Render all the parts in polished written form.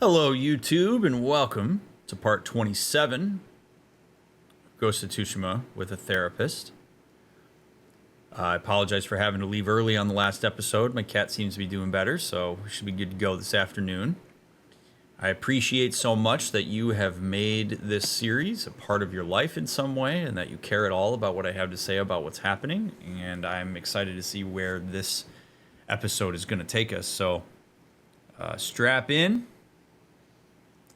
Hello, YouTube, and welcome to part 27 of Ghost of Tsushima with a therapist. I apologize for having to leave early on the last episode. My cat seems to be doing better, so we should be good to go this afternoon. I appreciate so much that you have made this series a part of your life in some way and that you care at all about what I have to say about what's happening, and I'm excited to see where this episode is going to take us. So strap in.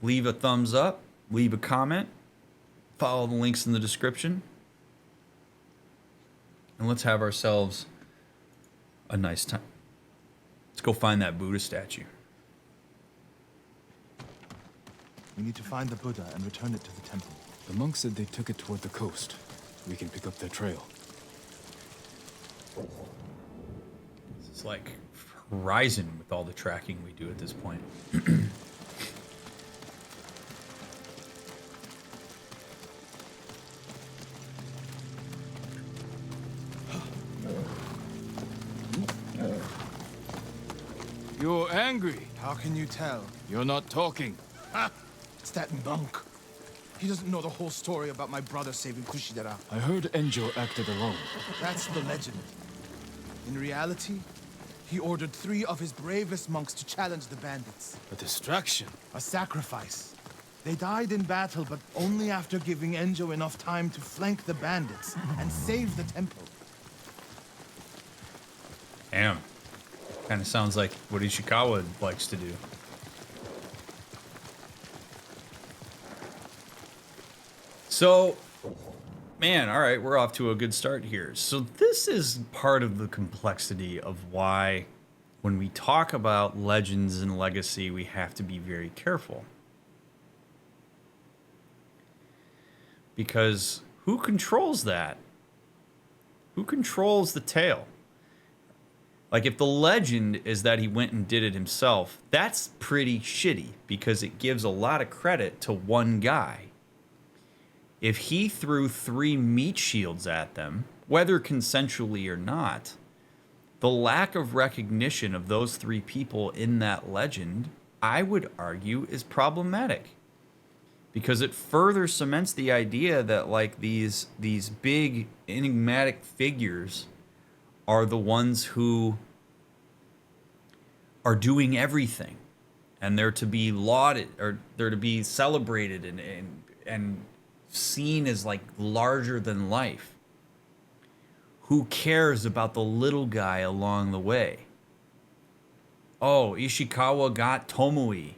Leave a thumbs up, leave a comment, follow the links in the description, and let's have ourselves a nice time. Let's go find that Buddha statue. We need to find the Buddha and return it to the temple. The monks said they took it toward the coast. We can pick up their trail. It's like Horizon with all the tracking we do at this point. You're angry. How can you tell? You're not talking. Ha! It's that monk. He doesn't know the whole story about my brother saving Kushi. I heard Enjo acted alone. That's the legend. In reality, he ordered 3 of his bravest monks to challenge the bandits. A distraction. A sacrifice. They died in battle, but only after giving Enjo enough time to flank the bandits and save the temple. Damn. Kind of sounds like what Ishikawa likes to do. So, man, all right, we're off to a good start here. So this is part of the complexity of why when we talk about legends and legacy, we have to be very careful. Because who controls that? Who controls the tale? Like, if the legend is that he went and did it himself, that's pretty shitty because it gives a lot of credit to one guy. If he threw 3 meat shields at them, whether consensually or not, the lack of recognition of those 3 people in that legend, I would argue, is problematic. Because it further cements the idea that, like, these big enigmatic figures are the ones who are doing everything, and they're to be lauded, or they're to be celebrated and seen as like larger than life. Who cares about the little guy along the way? Oh, Ishikawa got Tomui.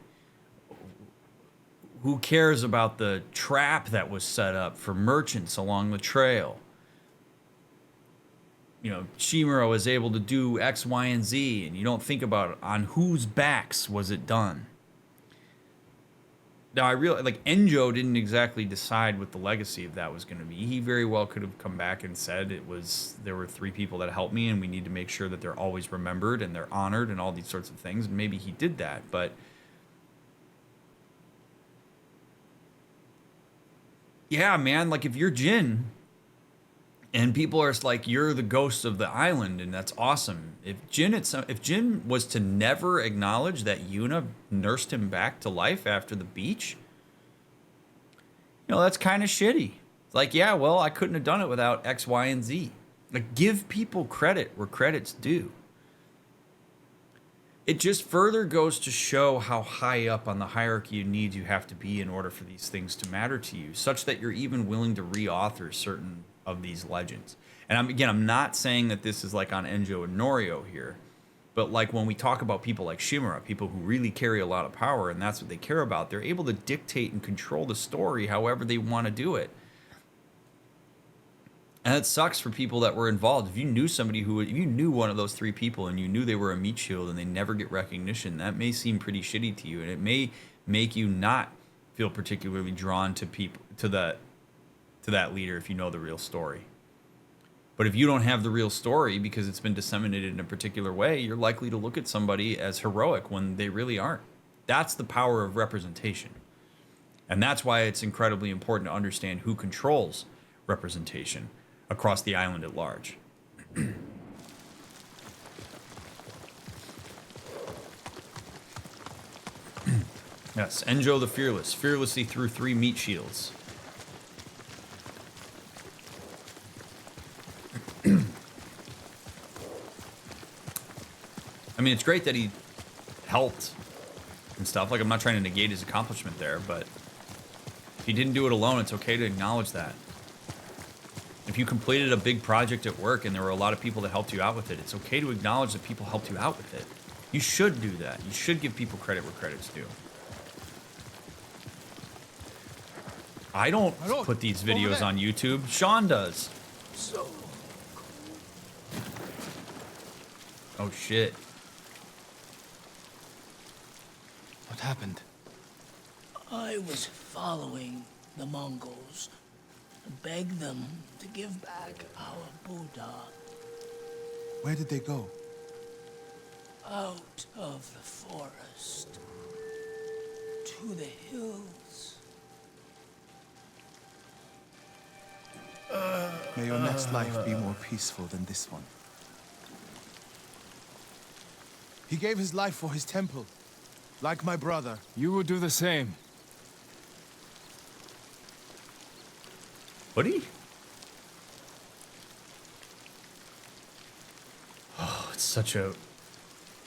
Who cares about the trap that was set up for merchants along the trail? You know, Shimura was able to do X, Y, and Z, and you don't think about it. On whose backs was it done? Now, I realize, like, Enjo didn't exactly decide what the legacy of that was going to be. He very well could have come back and said there were 3 people that helped me, and we need to make sure that they're always remembered and they're honored and all these sorts of things. And maybe he did that, but yeah, man, like, if you're Jin and people are like, you're the ghost of the island, and that's awesome. If Jin was to never acknowledge that Yuna nursed him back to life after the beach, you know, that's kind of shitty. It's like, yeah, well, I couldn't have done it without X, Y, and Z. Like, give people credit where credit's due. It just further goes to show how high up on the hierarchy of needs you have to be in order for these things to matter to you, such that you're even willing to reauthor certain of these legends. And I'm not saying that this is like on Enjo and Norio here, but like when we talk about people like Shimura, people who really carry a lot of power and that's what they care about, they're able to dictate and control the story however they want to do it. And it sucks for people that were involved. If you knew one of those 3 people and you knew they were a meat shield and they never get recognition, that may seem pretty shitty to you, and it may make you not feel particularly drawn to that leader if you know the real story. But if you don't have the real story because it's been disseminated in a particular way, you're likely to look at somebody as heroic when they really aren't. That's the power of representation. And that's why it's incredibly important to understand who controls representation across the island at large. Yes, Enjo the Fearless. Fearlessly threw 3 meat shields. I mean, it's great that he helped and stuff. Like, I'm not trying to negate his accomplishment there, but if he didn't do it alone, it's okay to acknowledge that. If you completed a big project at work and there were a lot of people that helped you out with it, it's okay to acknowledge that people helped you out with it. You should do that. You should give people credit where credit's due. I don't put these videos on YouTube. Sean does. So Oh, shit. What happened? I was following the Mongols to beg them to give back our Buddha where did they go? out of the forest to the hills. May your next life be more peaceful than this one. He gave his life for his temple, like my brother. You will do the same. Buddy? Oh, it's such a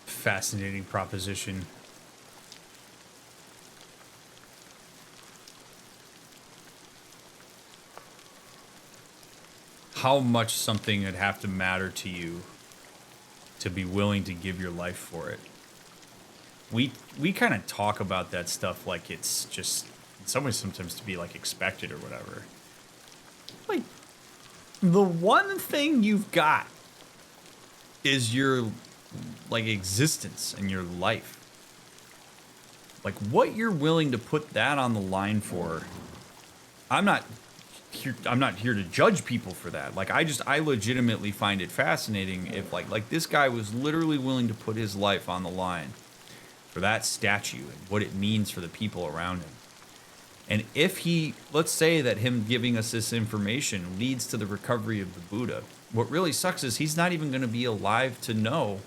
fascinating proposition. How much something would have to matter to you to be willing to give your life for it. We kind of talk about that stuff like it's just in some ways sometimes to be like expected or whatever. Like the one thing you've got is your like existence and your life. Like what you're willing to put that on the line for. I'm not here to judge people for that. Like I legitimately find it fascinating if like this guy was literally willing to put his life on the line for that statue and what it means for the people around him. And if he, let's say that him giving us this information leads to the recovery of the Buddha, what really sucks is he's not even going to be alive to know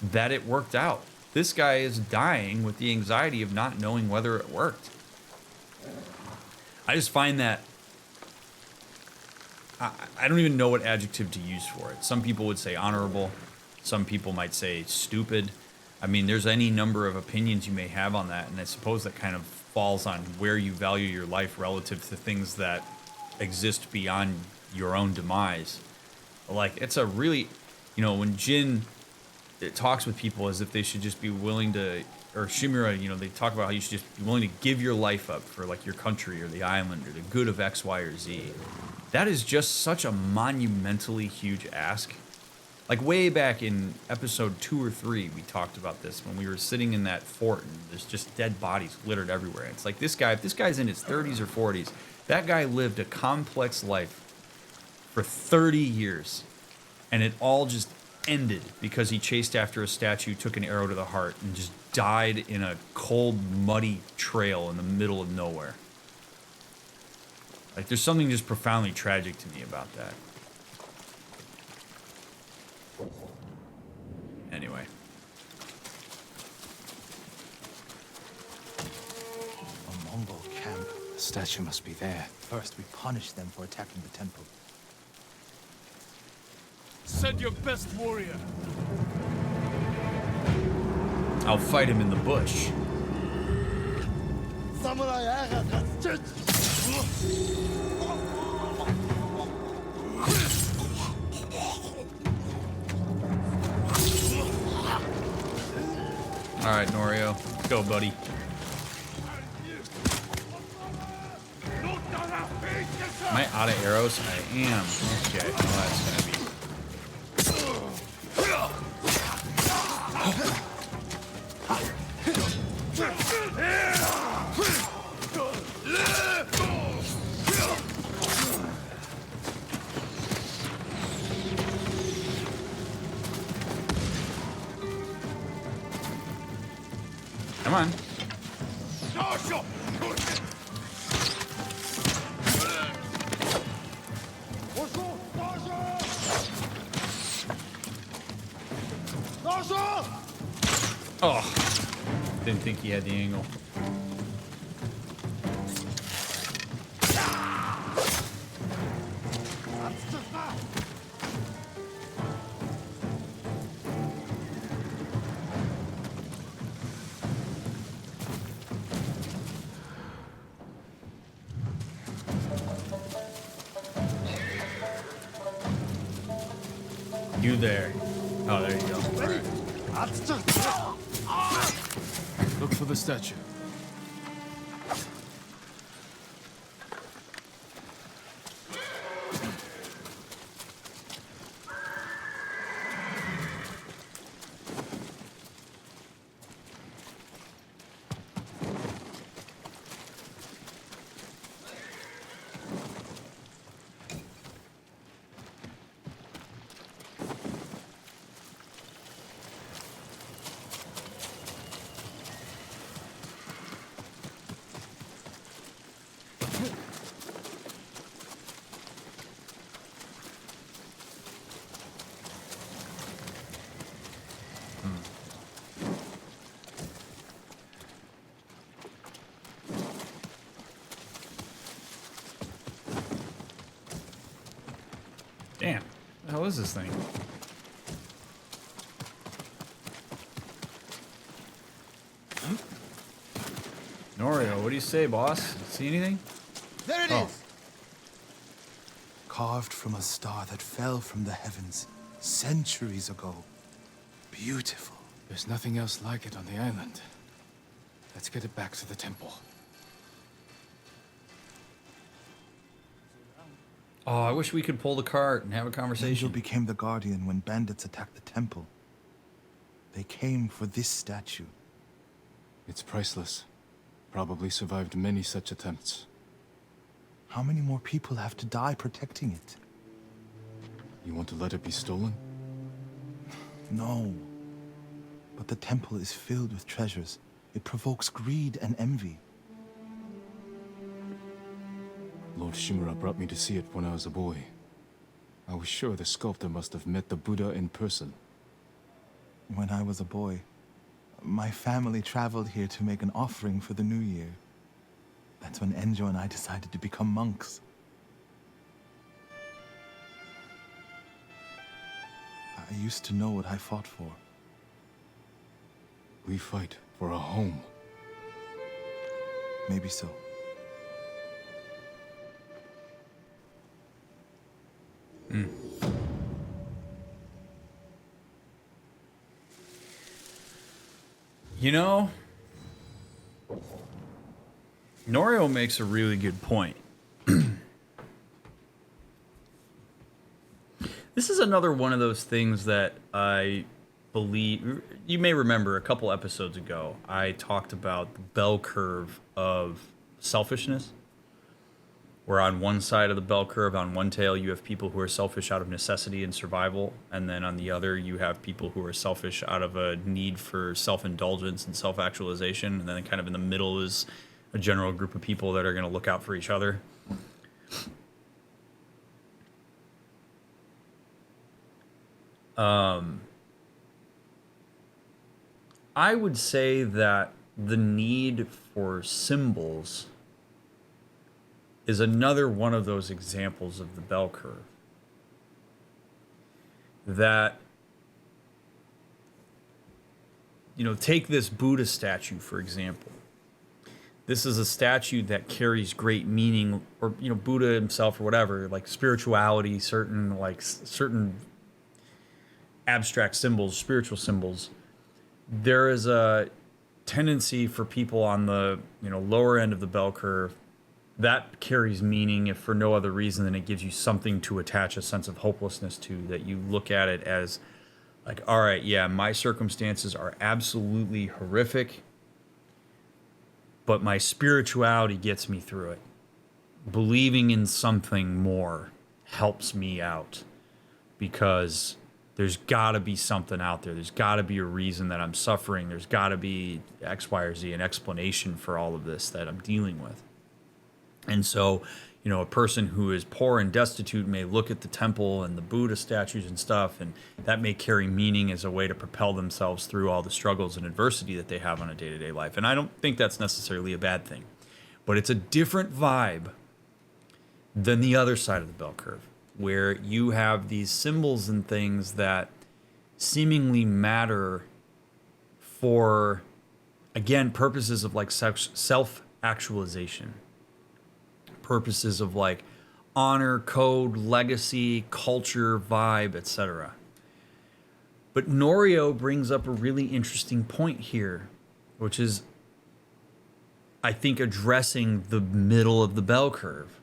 that it worked out. This guy is dying with the anxiety of not knowing whether it worked. I just find that I don't even know what adjective to use for it. Some people would say honorable. Some people might say stupid. I mean, there's any number of opinions you may have on that, and I suppose that kind of falls on where you value your life relative to things that exist beyond your own demise. Like, it's a really, you know, when Jin talks with people as if they should just be willing to, or Shimura, you know, they talk about how you should just be willing to give your life up for, like, your country or the island or the good of X, Y, or Z. That is just such a monumentally huge ask. Like way back in episode 2 or 3, we talked about this when we were sitting in that fort and there's just dead bodies littered everywhere. It's like this guy, if this guy's in his 30s or 40s, that guy lived a complex life for 30 years and it all just ended because he chased after a statue, took an arrow to the heart, and just died in a cold, muddy trail in the middle of nowhere. Like, there's something just profoundly tragic to me about that. Anyway. A Mongol camp. The statue must be there. First, we punish them for attacking the temple. Send your best warrior. I'll fight him in the bush. All right, Norio, go, buddy. Am I out of arrows? I am. Okay, well, that's gonna be. Come on. Oh, didn't think he had the angle. you there. Oh, there you go. Ready? Look for the statue. Damn. What the hell is this thing? Norio, what do you say, boss? See anything? There it Oh. is! Carved from a star that fell from the heavens centuries ago. Beautiful. There's nothing else like it on the island. Let's get it back to the temple. Oh, I wish we could pull the cart and have a Angel conversation. became the guardian when bandits attacked the temple. They came for this statue. It's priceless. Probably survived many such attempts. How many more people have to die protecting it? You want to let it be stolen? No. But the temple is filled with treasures. It provokes greed and envy. Lord Shimura brought me to see it when I was a boy. I was sure the sculptor must have met the Buddha in person. When I was a boy, my family traveled here to make an offering for the new year. That's when Enjo and I decided to become monks. I used to know what I fought for. We fight for a home. Maybe so. You know, Norio makes a really good point. This is another one of those things that I believe, you may remember a couple episodes ago, I talked about the bell curve of selfishness. Where on one side of the bell curve, on one tail, you have people who are selfish out of necessity and survival. And then on the other, you have people who are selfish out of a need for self-indulgence and self-actualization. And then kind of in the middle is a general group of people that are going to look out for each other. I would say that the need for symbols is another one of those examples of the bell curve. That, you know, take this Buddha statue, for example. This is a statue that carries great meaning, or, you know, Buddha himself or whatever, like spirituality, certain abstract symbols, spiritual symbols. There is a tendency for people on the, you know, lower end of the bell curve that carries meaning, if for no other reason than it gives you something to attach a sense of hopelessness to, that you look at it as like, all right, yeah, my circumstances are absolutely horrific, but my spirituality gets me through it. Believing in something more helps me out, because there's got to be something out there. There's got to be a reason that I'm suffering. There's got to be X, Y, or Z, an explanation for all of this that I'm dealing with. And so, you know, a person who is poor and destitute may look at the temple and the Buddha statues and stuff, and that may carry meaning as a way to propel themselves through all the struggles and adversity that they have on a day-to-day life. And I don't think that's necessarily a bad thing. But it's a different vibe than the other side of the bell curve, where you have these symbols and things that seemingly matter for, again, purposes of like self-actualization. Purposes of like honor, code, legacy, culture, vibe, etc. But Norio brings up a really interesting point here, which is, I think, addressing the middle of the bell curve,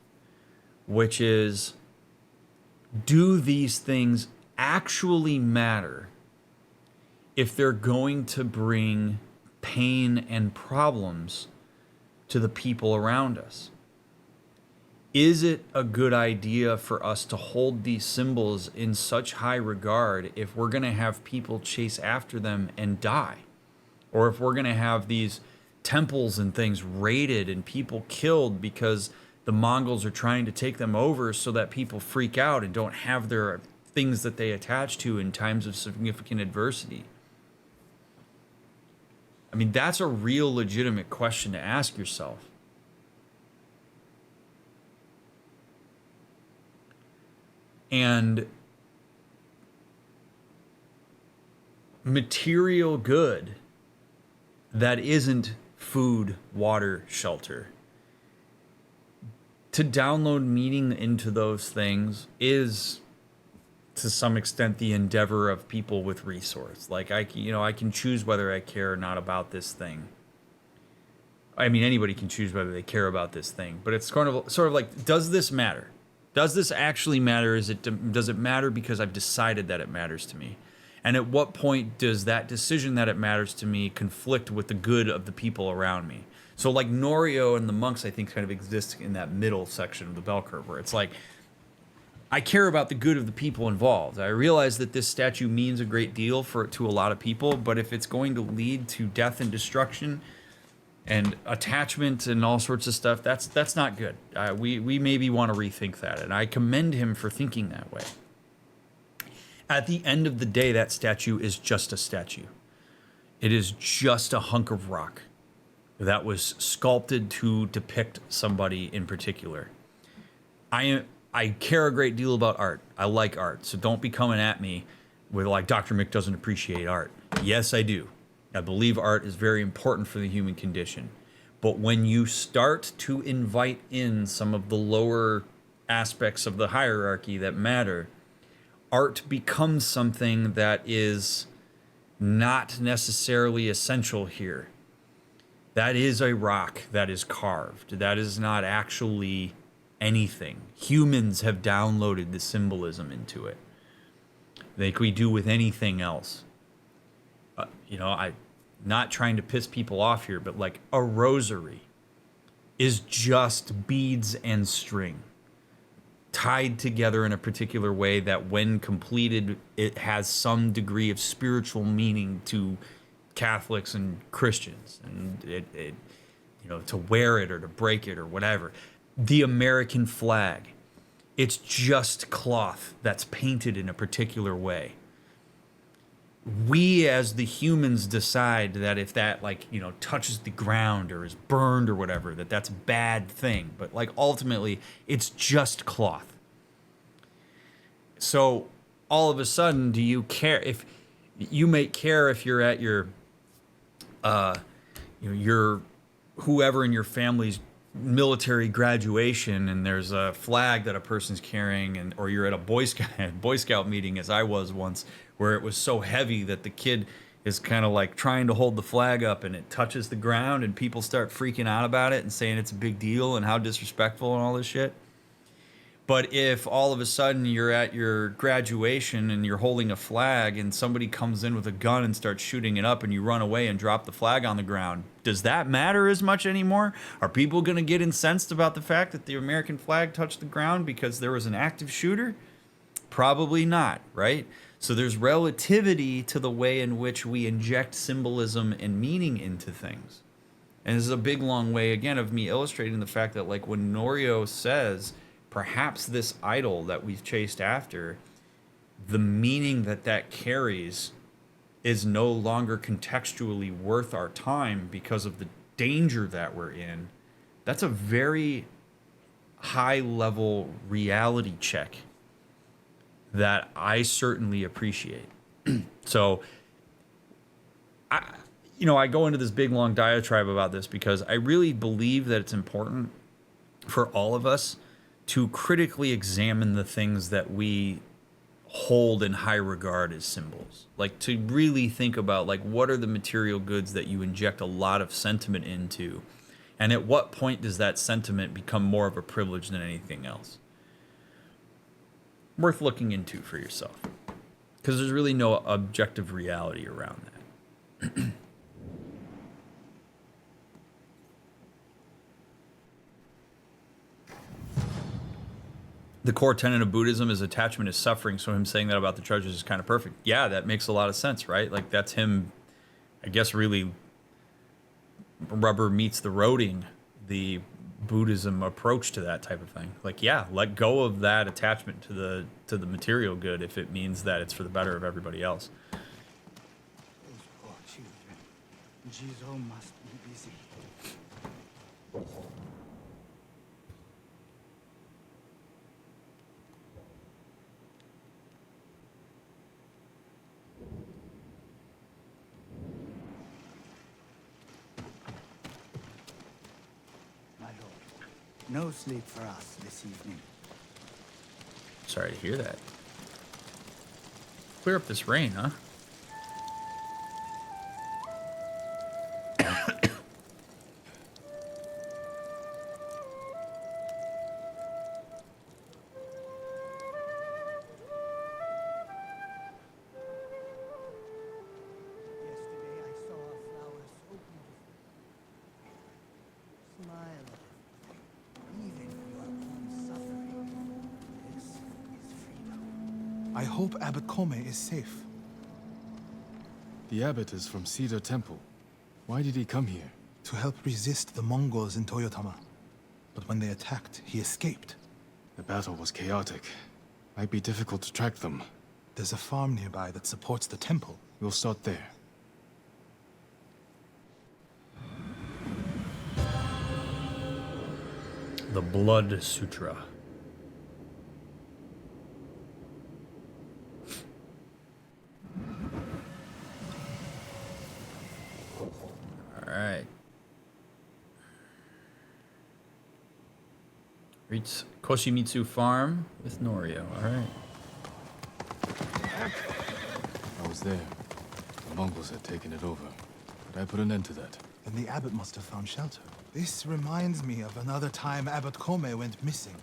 which is, do these things actually matter if they're going to bring pain and problems to the people around us? Is it a good idea for us to hold these symbols in such high regard if we're going to have people chase after them and die? Or if we're going to have these temples and things raided and people killed because the Mongols are trying to take them over so that people freak out and don't have their things that they attach to in times of significant adversity? I mean, that's a real legitimate question to ask yourself. And material good that isn't food, water, shelter, to download meaning into those things is, to some extent, the endeavor of people with resource. Like, I can choose whether I care or not about this thing. I mean, anybody can choose whether they care about this thing, but it's sort of like, does this matter? Does this actually matter? Does it matter because I've decided that it matters to me? And at what point does that decision that it matters to me conflict with the good of the people around me? So like Norio and the monks, I think, kind of exist in that middle section of the bell curve where it's like, I care about the good of the people involved. I realize that this statue means a great deal to a lot of people, but if it's going to lead to death and destruction and attachment and all sorts of stuff, that's not good. We maybe want to rethink that, and I commend him for thinking that way. At the end of the day, that statue is just a statue. It is just a hunk of rock that was sculpted to depict somebody in particular. I care a great deal about art. I like art, so don't be coming at me with like DrMick doesn't appreciate art. Yes, I do. I believe art is very important for the human condition. But when you start to invite in some of the lower aspects of the hierarchy that matter, art becomes something that is not necessarily essential here. That is a rock that is carved. That is not actually anything. Humans have downloaded the symbolism into it, like we do with anything else. I'm not trying to piss people off here, but like a rosary is just beads and string tied together in a particular way that when completed, it has some degree of spiritual meaning to Catholics and Christians, and to wear it or to break it or whatever. The American flag, it's just cloth that's painted in a particular way. We as the humans decide that if that touches the ground or is burned or whatever, that's a bad thing. But like ultimately, it's just cloth. So all of a sudden, do you care if you may care if you're at your whoever in your family's military graduation and there's a flag that a person's carrying, or you're at a Boy Scout meeting, as I was once, where it was so heavy that the kid is kind of like trying to hold the flag up and it touches the ground and people start freaking out about it and saying it's a big deal and how disrespectful and all this shit. But if all of a sudden you're at your graduation and you're holding a flag and somebody comes in with a gun and starts shooting it up and you run away and drop the flag on the ground, does that matter as much anymore? Are people going to get incensed about the fact that the American flag touched the ground because there was an active shooter? Probably not, right? So there's relativity to the way in which we inject symbolism and meaning into things. And this is a big, long way, again, of me illustrating the fact that, like, when Norio says, perhaps this idol that we've chased after, the meaning that carries is no longer contextually worth our time because of the danger that we're in. That's a very high-level reality check that I certainly appreciate. So, I go into this big, long diatribe about this because I really believe that it's important for all of us to critically examine the things that we hold in high regard as symbols. Like, to really think about, like, what are the material goods that you inject a lot of sentiment into, and at what point does that sentiment become more of a privilege than anything else? Worth looking into for yourself, because there's really no objective reality around that. The core tenet of Buddhism is attachment is suffering, so him saying that about the treasures is kind of perfect. Yeah, that makes a lot of sense, right? Like, that's him, I guess, really rubber meets the roading, the Buddhism approach to that type of thing. Like, yeah, let go of that attachment to the material good if it means that it's for the better of everybody else. Those poor children. Jizo must be busy. My lord, no sleep for us this evening. Sorry to hear that. Clear up this rain, huh? Yesterday I saw a flower so beautiful. Smile. Even your own suffering. This is freedom. I hope Abbot Kome is safe. The abbot is from Cedar Temple. Why did he come here? To help resist the Mongols in Toyotama. But when they attacked, he escaped. The battle was chaotic. Might be difficult to track them. There's a farm nearby that supports the temple. We'll start there. The Blood Sutra. Alright. Reach Koshimitsu Farm with Norio. Alright. I was there. The Mongols had taken it over. But I put an end to that. Then the abbot must have found shelter. This reminds me of another time Abbot Kome went missing.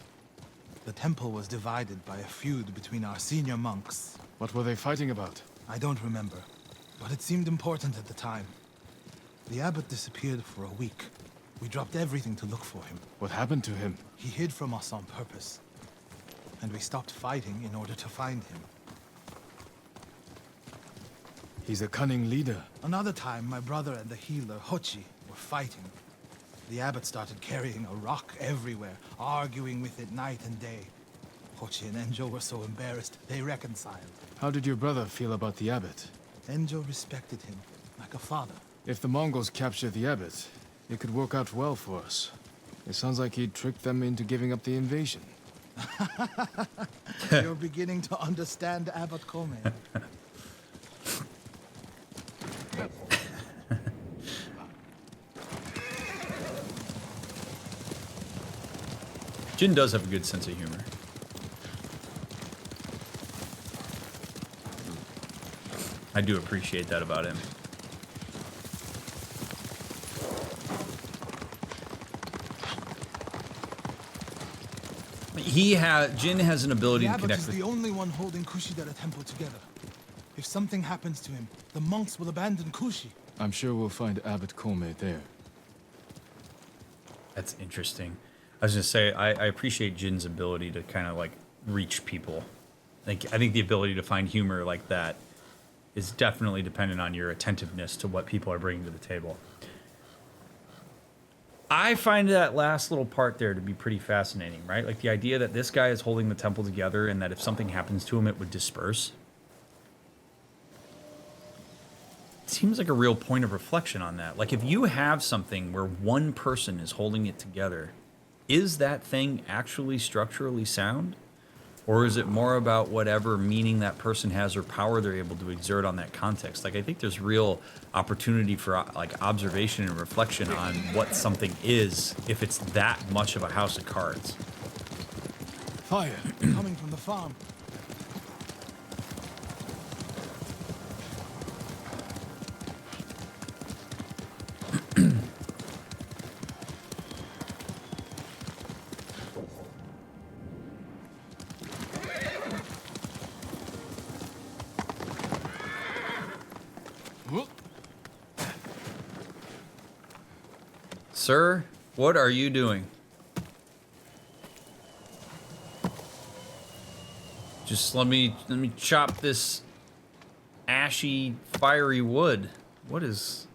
The temple was divided by a feud between our senior monks. What were they fighting about? I don't remember, but it seemed important at the time. The abbot disappeared for a week. We dropped everything to look for him. What happened to him? He hid from us on purpose. And we stopped fighting in order to find him. He's a cunning leader. Another time, my brother and the healer, Hochi, were fighting. The abbot started carrying a rock everywhere, arguing with it night and day. Hochi and Enjo were so embarrassed, they reconciled. How did your brother feel about the abbot? Enjo respected him, like a father. If the Mongols capture the abbot, it could work out well for us. It sounds like he tricked them into giving up the invasion. You're beginning to understand Abbot Kome. Jin does have a good sense of humor. I do appreciate that about him. Jin has an ability The to abbot connect is with. the only one holding Kushidara Temple together. If something happens to him, the monks will abandon Kushi. I'm sure we'll find Abbot Kome there. That's interesting. I was gonna say I appreciate Jin's ability to kind of like reach people. Like, I think the ability to find humor like that is definitely dependent on your attentiveness to what people are bringing to the table. I find that last little part there to be pretty fascinating, right? Like the idea that this guy is holding the temple together and that if something happens to him, it would disperse. Seems like a real point of reflection on that. Like, if you have something where one person is holding it together, is that thing actually structurally sound? Or is it more about whatever meaning that person has or power they're able to exert on that context? Like, I think there's real opportunity for like observation and reflection on what something is if it's that much of a house of cards. Fire! Coming from the farm. Sir, what are you doing? Just let me chop this ashy, fiery wood. What is...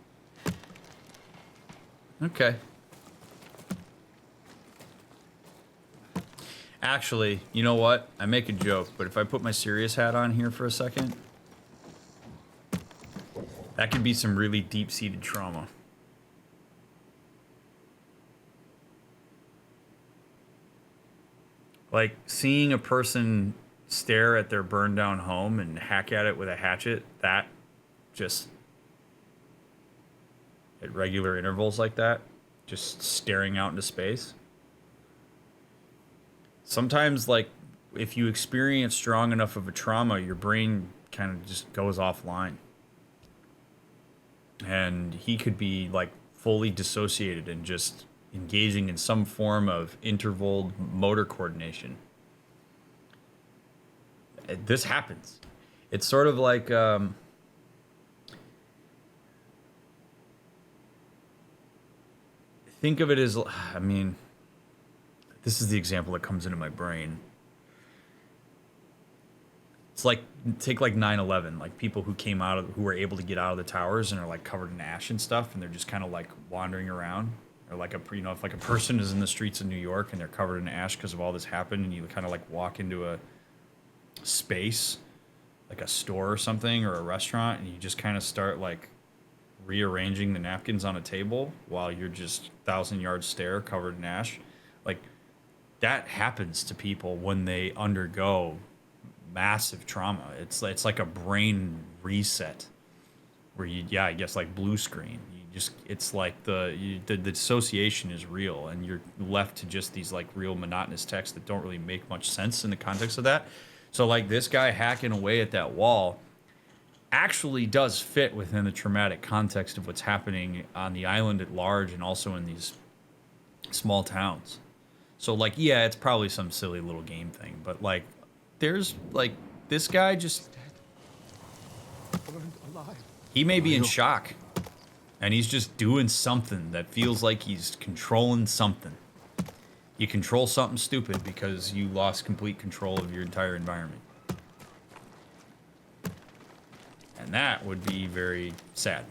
Okay. Actually, you know what? I make a joke, but if I put my serious hat on here for a second, that could be some really deep-seated trauma. Like, seeing a person stare at their burned down home and hack at it with a hatchet, that just, at regular intervals like that, just staring out into space. Sometimes, like, if you experience strong enough of a trauma, your brain kind of just goes offline. And he could be, like, fully dissociated and just engaging in some form of interval motor coordination. This happens. It's sort of like think of it as, I mean, this is the example that comes into my brain. It's like, take like 9/11, like people who came out of, who were able to get out of the towers and are like covered in ash and stuff, and they're just kind of like wandering around. Or like you know, if like a person is in the streets of New York and they're covered in ash because of all this happened, and you kind of like walk into a space, like a store or something, or a restaurant, and you just kind of start like rearranging the napkins on a table while you're just 1,000-yard stare covered in ash. Like, that happens to people when they undergo massive trauma. It's like a brain reset where you, yeah, I guess like blue screen. You just, it's like the dissociation is real, and you're left to just these like real monotonous texts that don't really make much sense in the context of that. So like this guy hacking away at that wall actually does fit within the traumatic context of what's happening on the island at large and also in these small towns. So like, yeah, it's probably some silly little game thing, but like there's like this guy just, he may be in shock and he's just doing something that feels like he's controlling something. You control something stupid because you lost complete control of your entire environment. And that would be very sad.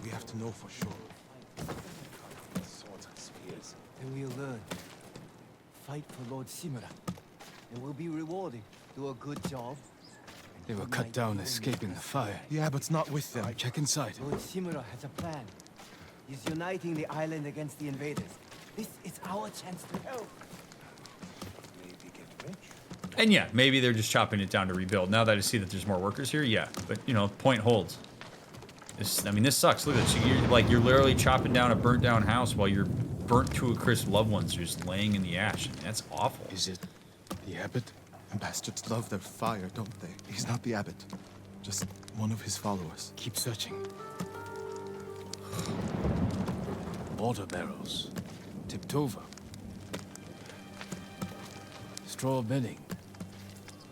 We have to know for sure. Swords and spears. Then we'll learn. Fight for Lord Shimura. And we'll be rewarded. Do a good job. They were cut down escaping the fire. The Abbot's not with them. Check inside. Lord Shimura has a plan. He's uniting the island against the invaders. This is our chance to help. Maybe get rich. And yeah, maybe they're just chopping it down to rebuild. Now that I see that there's more workers here, yeah. But, you know, point holds. I mean, this sucks. Look at this. You're literally chopping down a burnt down house while your burnt to a crisp loved ones are just laying in the ash. That's awful. Is it the Abbot? And bastards love their fire, don't they? He's not the Abbot. Just one of his followers. Keep searching. Water barrels. Tipped over. Straw bedding.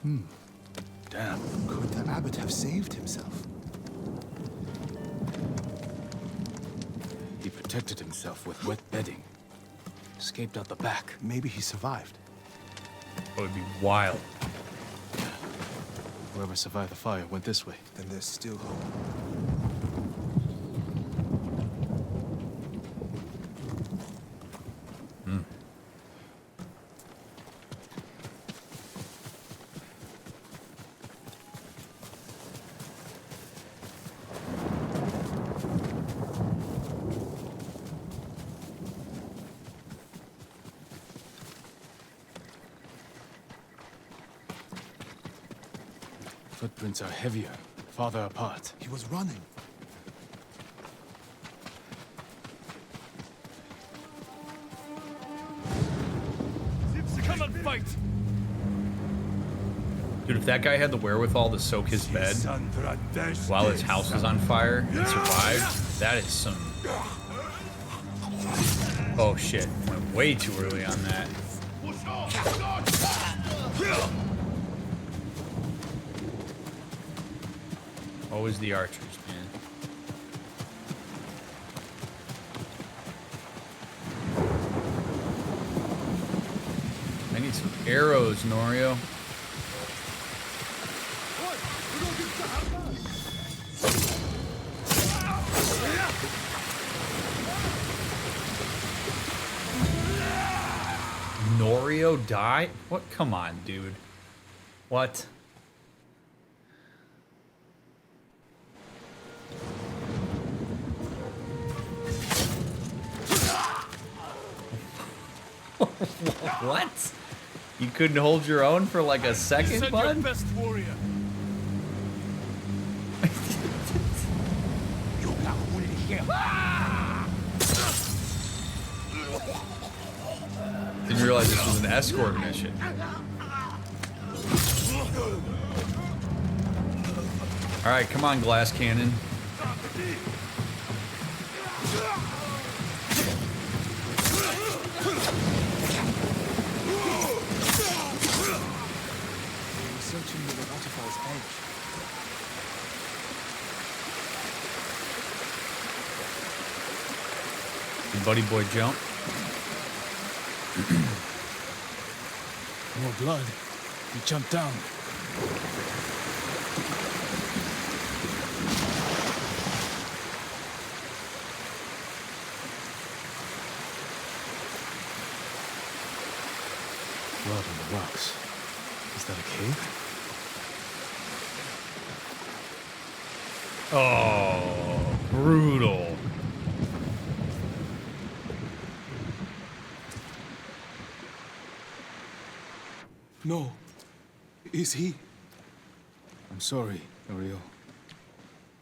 Damn. Could the Abbot have saved himself? He protected himself with wet bedding. Escaped out the back. Maybe he survived. That would be wild. Whoever survived the fire went this way. Then there's still hope. Footprints are heavier, farther apart. He was running. Come and fight! Dude, if that guy had the wherewithal to soak his bed while his house was on fire and survived, that is some... Oh shit, went way too early on that. Always the archers, man. I need some arrows, Norio. Norio die? What? Come on, dude. What? What? You couldn't hold your own for like a second, bud? Best warrior. Didn't realize this was an escort mission. All right, come on, glass cannon. Searching the butterfly's edge. Did Buddy Boy jump? More blood. He jumped down. Blood on the rocks. Is that a cave? Oh, brutal. No. Is he? I'm sorry, Ariel.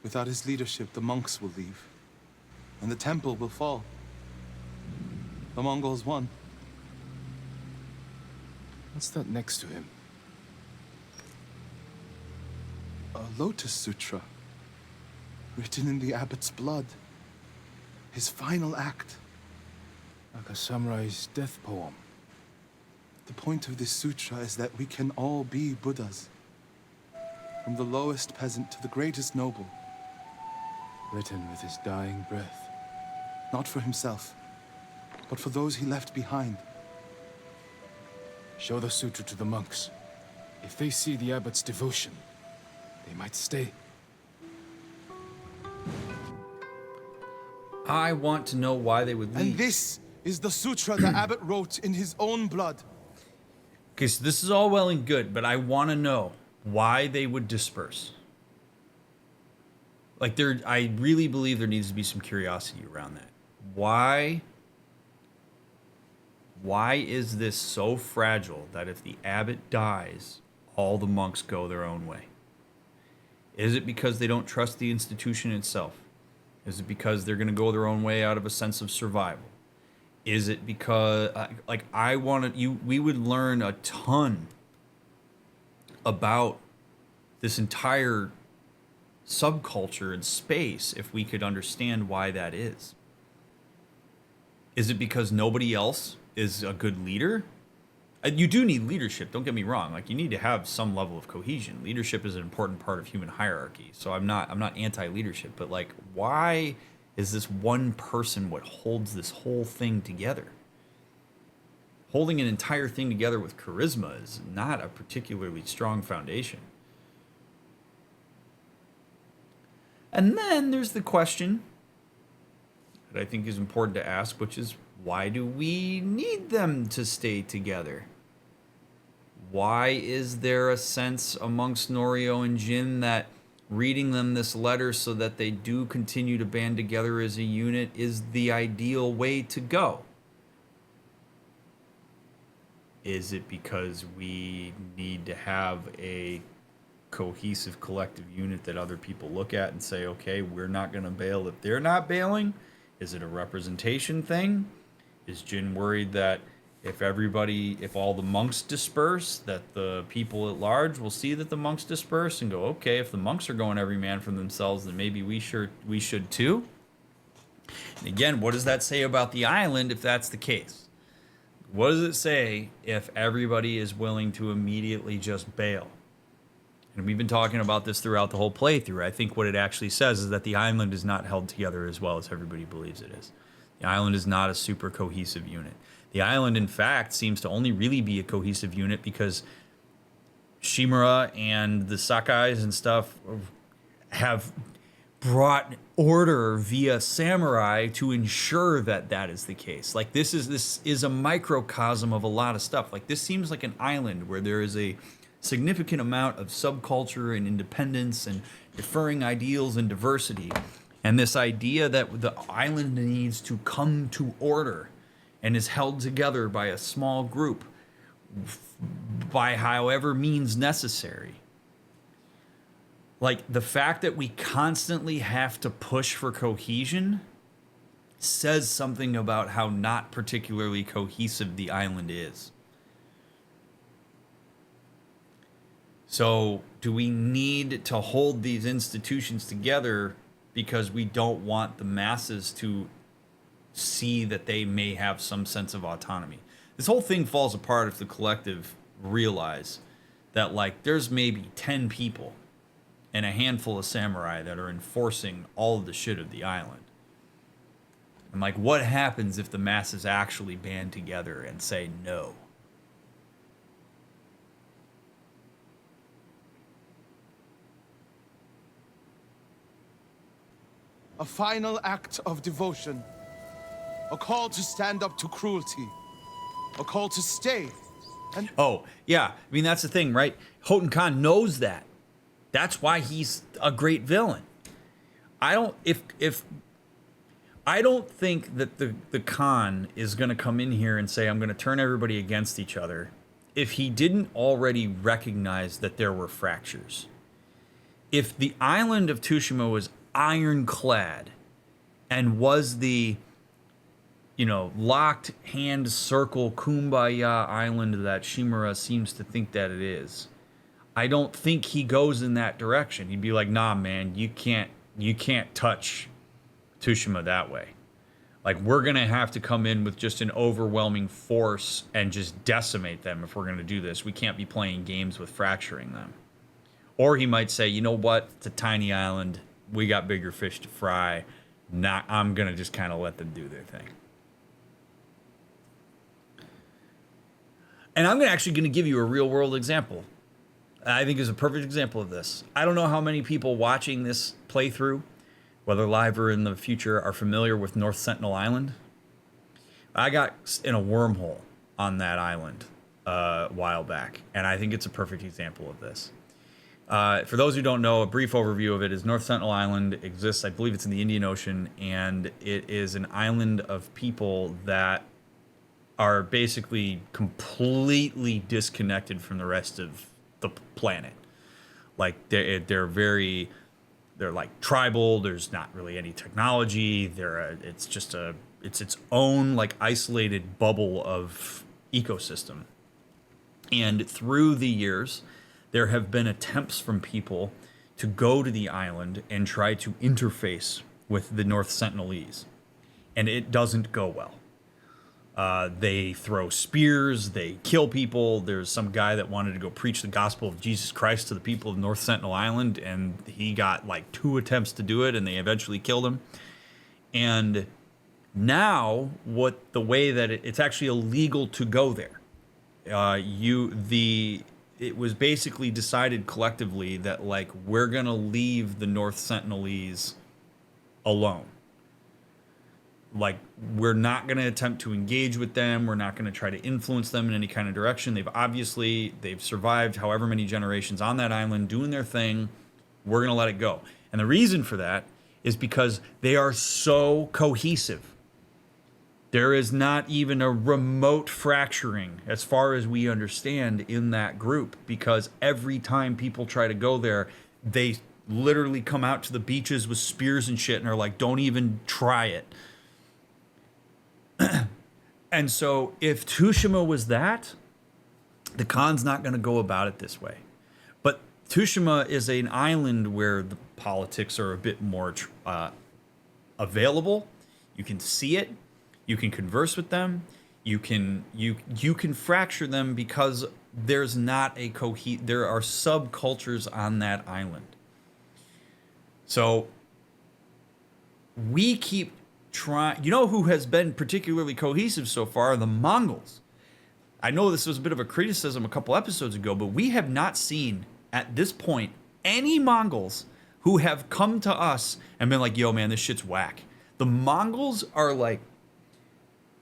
Without his leadership, the monks will leave. And the temple will fall. The Mongols won. What's that next to him? A Lotus Sutra. Written in the Abbot's blood. His final act. Like a samurai's death poem. The point of this sutra is that we can all be Buddhas. From the lowest peasant to the greatest noble. Written with his dying breath. Not for himself, but for those he left behind. Show the sutra to the monks. If they see the abbot's devotion, they might stay. I want to know why they would leave. And this is the sutra the Abbot wrote in his own blood. Okay, so this is all well and good, but I want to know why they would disperse. Like, I really believe there needs to be some curiosity around that. Why is this so fragile that if the abbot dies, all the monks go their own way? Is it because they don't trust the institution itself? Is it because they're going to go their own way out of a sense of survival? Is it because, we would learn a ton about this entire subculture and space if we could understand why that is. Is it because nobody else is a good leader? You do need leadership, don't get me wrong. Like, you need to have some level of cohesion. Leadership is an important part of human hierarchy. So I'm not anti-leadership, but like, why is this one person what holds this whole thing together? Holding an entire thing together with charisma is not a particularly strong foundation. And then there's the question that I think is important to ask, which is, why do we need them to stay together? Why is there a sense amongst Norio and Jin that reading them this letter so that they do continue to band together as a unit is the ideal way to go? Is it because we need to have a cohesive collective unit that other people look at and say, okay, we're not going to bail if they're not bailing? Is it a representation thing? Is Jin worried that if all the monks disperse, that the people at large will see that the monks disperse and go, okay, if the monks are going every man for themselves, then maybe we should too? And again, what does that say about the island if that's the case? What does it say if everybody is willing to immediately just bail? And we've been talking about this throughout the whole playthrough. I think what it actually says is that the island is not held together as well as everybody believes it is. The island is not a super cohesive unit. The island, in fact, seems to only really be a cohesive unit because Shimura and the Sakais and stuff have brought order via samurai to ensure that that is the case. Like this is a microcosm of a lot of stuff. Like this seems like an island where there is a significant amount of subculture and independence and differing ideals and diversity. And this idea that the island needs to come to order and is held together by a small group by however means necessary. Like the fact that we constantly have to push for cohesion says something about how not particularly cohesive the island is. So, do we need to hold these institutions together because we don't want the masses to see that they may have some sense of autonomy? This whole thing falls apart if the collective realize that, like, there's maybe 10 people and a handful of samurai that are enforcing all of the shit of the island. And, like, what happens if the masses actually band together and say no? A final act of devotion. A call to stand up to cruelty. A call to stay. And oh, yeah. I mean, that's the thing, right? Hoten Khan knows that. That's why he's a great villain. I don't think that the Khan is going to come in here and say, I'm going to turn everybody against each other if he didn't already recognize that there were fractures. If the island of Tsushima was ironclad and was the, locked hand circle kumbaya island that Shimura seems to think that it is, I don't think he goes in that direction. He'd be like, nah, man, you can't touch Tsushima that way. Like, we're going to have to come in with just an overwhelming force and just decimate them if we're going to do this. We can't be playing games with fracturing them. Or he might say, you know what? It's a tiny island. We got bigger fish to fry. I'm going to just kind of let them do their thing. And I'm actually going to give you a real world example. I think is a perfect example of this. I don't know how many people watching this playthrough, whether live or in the future, are familiar with North Sentinel Island. I got in a wormhole on that island a while back, and I think it's a perfect example of this. For those who don't know, a brief overview of it is North Sentinel Island exists, I believe it's in the Indian Ocean, and it is an island of people that are basically completely disconnected from the rest of the planet. Like they're like tribal. There's not really any technology. It's its own like isolated bubble of ecosystem. And through the years, there have been attempts from people to go to the island and try to interface with the North Sentinelese, and it doesn't go well. They throw spears, they kill people. There's some guy that wanted to go preach the gospel of Jesus Christ to the people of North Sentinel Island, and he got like 2 attempts to do it, and they eventually killed him. And now, the way that it's actually illegal to go there. It was basically decided collectively that like we're gonna leave the North Sentinelese alone. Like, we're not going to attempt to engage with them. We're not going to try to influence them in any kind of direction. They've survived however many generations on that island doing their thing. We're going to let it go. And the reason for that is because they are so cohesive. There is not even a remote fracturing, as far as we understand, in that group, because every time people try to go there, they literally come out to the beaches with spears and shit and are like, don't even try it. And so if Tsushima was that, the Khan's not going to go about it this way. But Tsushima is an island where the politics are a bit more available. You can see it. You can converse with them. You can fracture them because there's not a there are subcultures on that island. So we keep trying. You know who has been particularly cohesive so far? The Mongols. I know this was a bit of a criticism a couple episodes ago, but we have not seen at this point any Mongols who have come to us and been like, yo, man, this shit's whack. The Mongols are like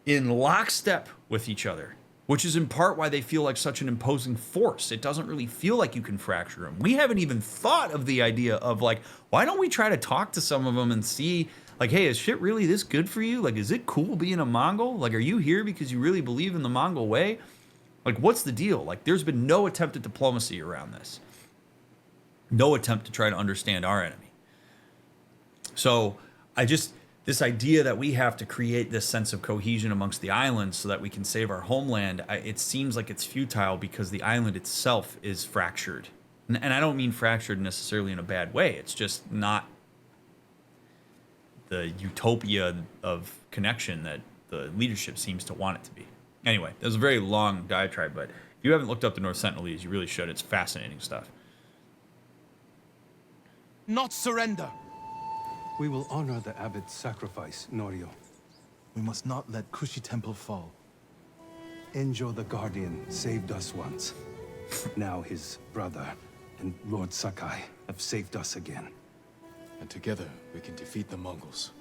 in lockstep with each other, which is in part why they feel like such an imposing force. It doesn't really feel like you can fracture them. We haven't even thought of the idea of like, why don't we try to talk to some of them and see like, hey, is shit really this good for you? Like, is it cool being a Mongol? Like, are you here because you really believe in the Mongol way? Like, what's the deal? Like, there's been no attempt at diplomacy around this. No attempt to try to understand our enemy. So this idea that we have to create this sense of cohesion amongst the islands so that we can save our homeland, it seems like it's futile because the island itself is fractured. And I don't mean fractured necessarily in a bad way. It's just not the utopia of connection that the leadership seems to want it to be. Anyway, that was a very long diatribe, but if you haven't looked up the North Sentinelese, you really should. It's fascinating stuff. Not surrender. We will honor the Abbot's sacrifice, Norio. We must not let Kushi Temple fall. Enjo the Guardian saved us once. Now his brother and Lord Sakai have saved us again. And together, we can defeat the Mongols.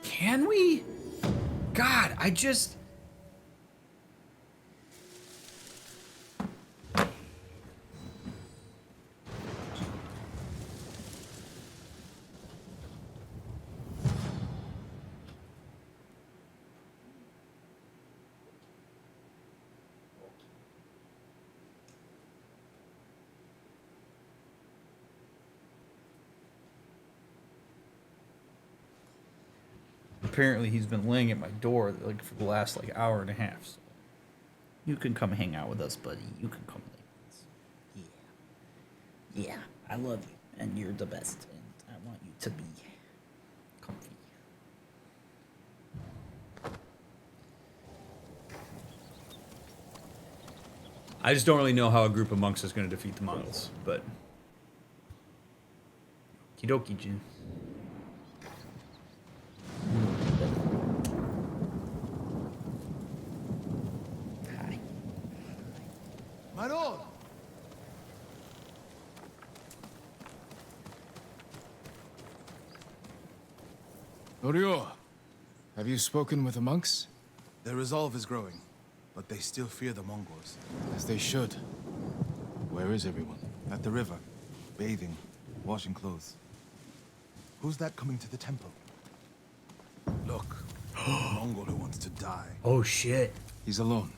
Can we? God, I just... Apparently he's been laying at my door like for the last like hour and a half. So you can come hang out with us, buddy. You can come lay with us. Yeah, I love you, and you're the best, and I want you to be comfy. I just don't really know how a group of monks is going to defeat the Mongols, but Kidoki Jin. Hi. My lord! Norio, have you spoken with the monks? Their resolve is growing, but they still fear the Mongols. As they should. Where is everyone? At the river, bathing, washing clothes. Who's that coming to the temple? Look, a Mongol who wants to die. Oh shit. He's alone.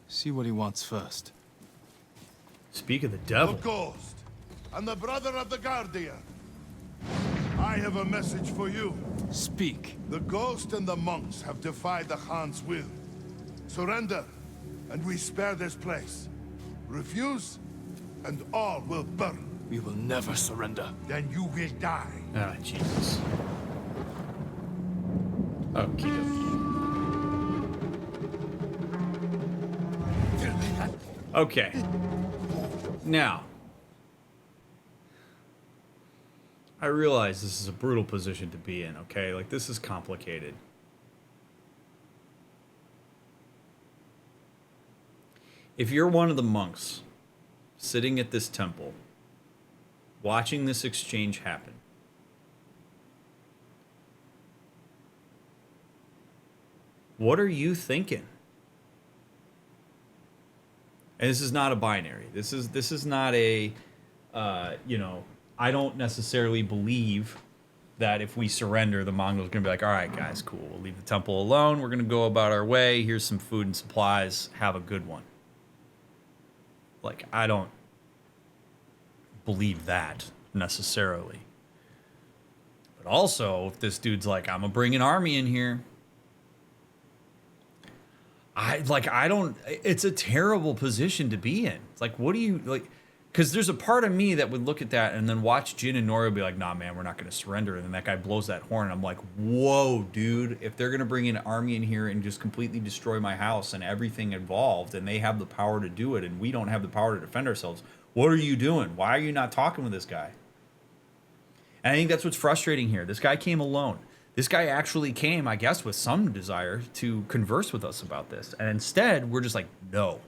See what he wants first. Speak of the The devil. Ghost, and the brother of the Guardian. I have a message for you. Speak. The Ghost and the monks have defied the Khan's will. Surrender, and we spare this place. Refuse, and all will burn. We will never surrender. Then you will die. Ah, Jesus. Okie dokie. Okay. Now, I realize this is a brutal position to be in, okay? Like, this is complicated. If you're one of the monks sitting at this temple, watching this exchange happen, what are you thinking? And this is not a binary. This is not a, I don't necessarily believe that if we surrender, the Mongols are going to be like, all right, guys, cool. We'll leave the temple alone. We're going to go about our way. Here's some food and supplies. Have a good one. Like, I don't believe that necessarily. But also, if this dude's like, I'm going to bring an army in here. I don't, it's a terrible position to be in. It's like, what do you, like, Because there's a part of me that would look at that and then watch Jin and Norio be like, nah, man, we're not going to surrender. And then that guy blows that horn. And I'm like, whoa, dude, if they're going to bring an army in here and just completely destroy my house and everything involved, and they have the power to do it, and we don't have the power to defend ourselves, what are you doing? Why are you not talking with this guy? And I think that's what's frustrating here. This guy came alone. This guy actually came, I guess, with some desire to converse with us about this. And instead, we're just like, no.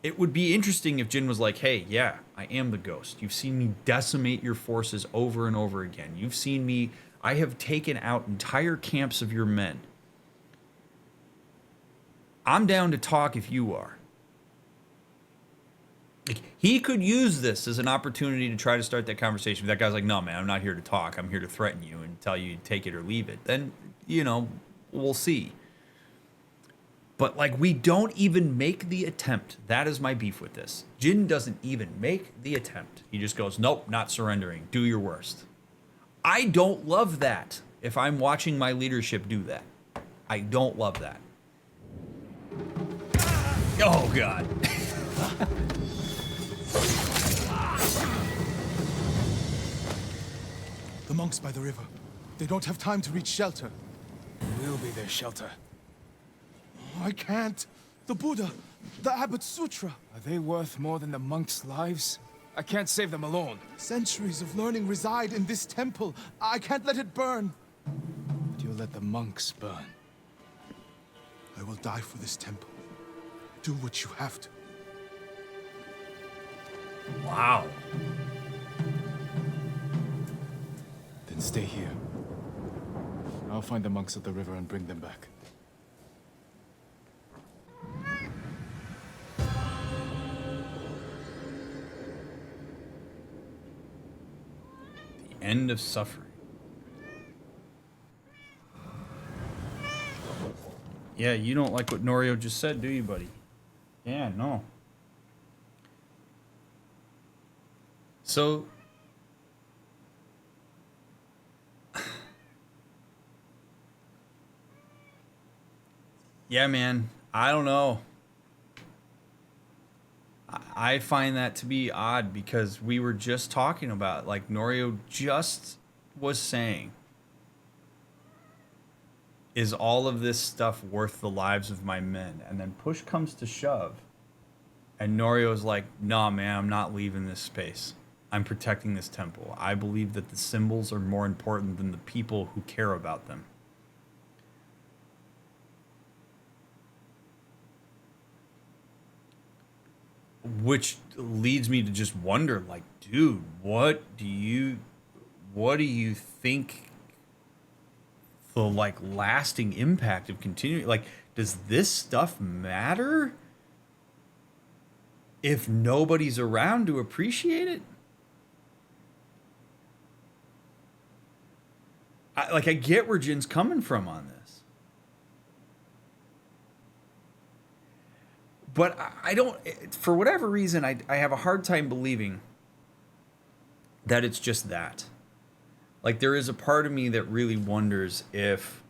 It would be interesting if Jin was like, hey, yeah, I am the ghost. You've seen me decimate your forces over and over again. You've seen me, I have taken out entire camps of your men. I'm down to talk if you are. Like, he could use this as an opportunity to try to start that conversation. If that guy's like, no, man, I'm not here to talk. I'm here to threaten you and tell you to take it or leave it. Then, you know, we'll see. But, like, we don't even make the attempt. That is my beef with this. Jin doesn't even make the attempt. He just goes, nope, not surrendering. Do your worst. I don't love that if I'm watching my leadership do that. I don't love that. Oh, God. The monks by the river. They don't have time to reach shelter. We'll be their shelter. I can't. The Buddha, the Abbot's Sutra. Are they worth more than the monks' lives? I can't save them alone. Centuries of learning reside in this temple. I can't let it burn. But you'll let the monks burn. I will die for this temple. Do what you have to. Wow. Then stay here. I'll find the monks at the river and bring them back. The end of suffering. Yeah, you don't like what Norio just said, do you, buddy? Yeah, no. So... yeah, man, I don't know. I find that to be odd because we were just talking about, like, Norio just was saying, is all of this stuff worth the lives of my men? And then push comes to shove, and Norio's like, nah, man, I'm not leaving this space. I'm protecting this temple. I believe that the symbols are more important than the people who care about them. Which leads me to just wonder, like, dude, what do you think the, like, lasting impact of continuing, like, does this stuff matter if nobody's around to appreciate it? I get where Jin's coming from on this. But I don't, for whatever reason, I have a hard time believing that it's just that. Like, there is a part of me that really wonders if...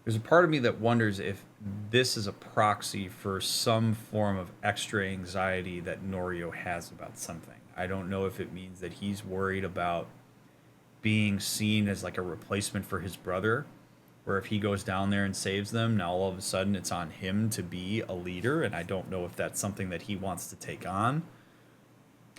there's a part of me that wonders if this is a proxy for some form of extra anxiety that Norio has about something. I don't know if it means that he's worried about being seen as like a replacement for his brother, or if he goes down there and saves them, now all of a sudden it's on him to be a leader, and I don't know if that's something that he wants to take on.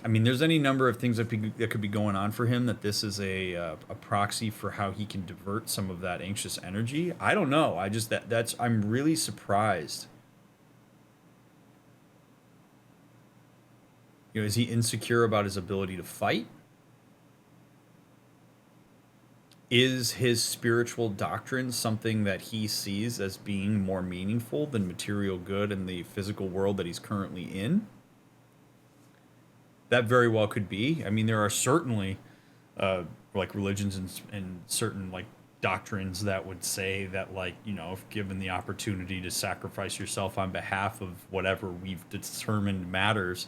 I mean, there's any number of things that could be going on for him, that this is a proxy for how he can divert some of that anxious energy. I don't know. I'm really surprised. You know, is he insecure about his ability to fight? Is his spiritual doctrine something that he sees as being more meaningful than material good in the physical world that he's currently in? That very well could be. I mean, there are certainly like religions and certain like doctrines that would say that, like, you know, if given the opportunity to sacrifice yourself on behalf of whatever we've determined matters,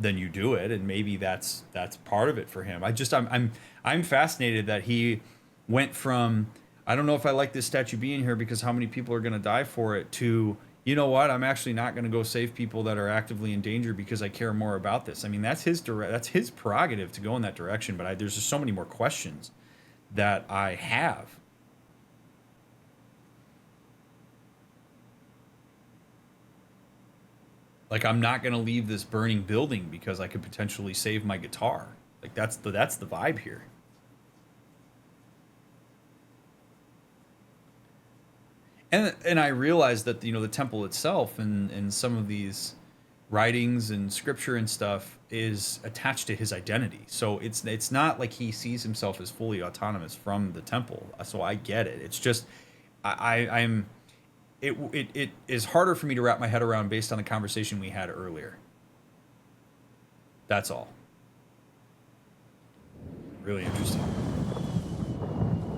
then you do it. And maybe that's part of it for him. I'm fascinated that he went from, I don't know if I like this statue being here because how many people are going to die for it, to, you know what? I'm actually not going to go save people that are actively in danger because I care more about this. I mean, that's his prerogative to go in that direction. But there's just so many more questions that I have. Like, I'm not going to leave this burning building because I could potentially save my guitar. Like, that's the vibe here. And I realized that, you know, the temple itself and some of these writings and scripture and stuff is attached to his identity. So it's not like he sees himself as fully autonomous from the temple. So I get it. It's just it is harder for me to wrap my head around based on the conversation we had earlier. That's all. Really interesting.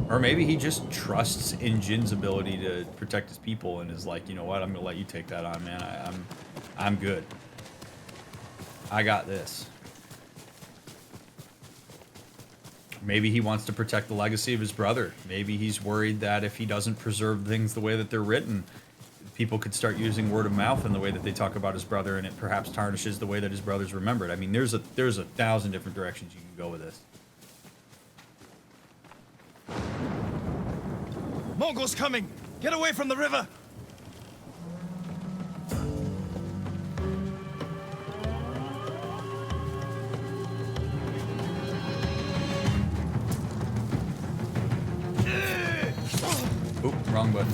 Or maybe he just trusts in Jin's ability to protect his people and is like, you know what, I'm gonna let you take that on, man. I'm good. I got this. Maybe he wants to protect the legacy of his brother. Maybe he's worried that if he doesn't preserve things the way that they're written, people could start using word of mouth in the way that they talk about his brother, and it perhaps tarnishes the way that his brother's remembered. I mean, there's a 1,000 different directions you can go with this. Mongols coming! Get away from the river! Oop, wrong button.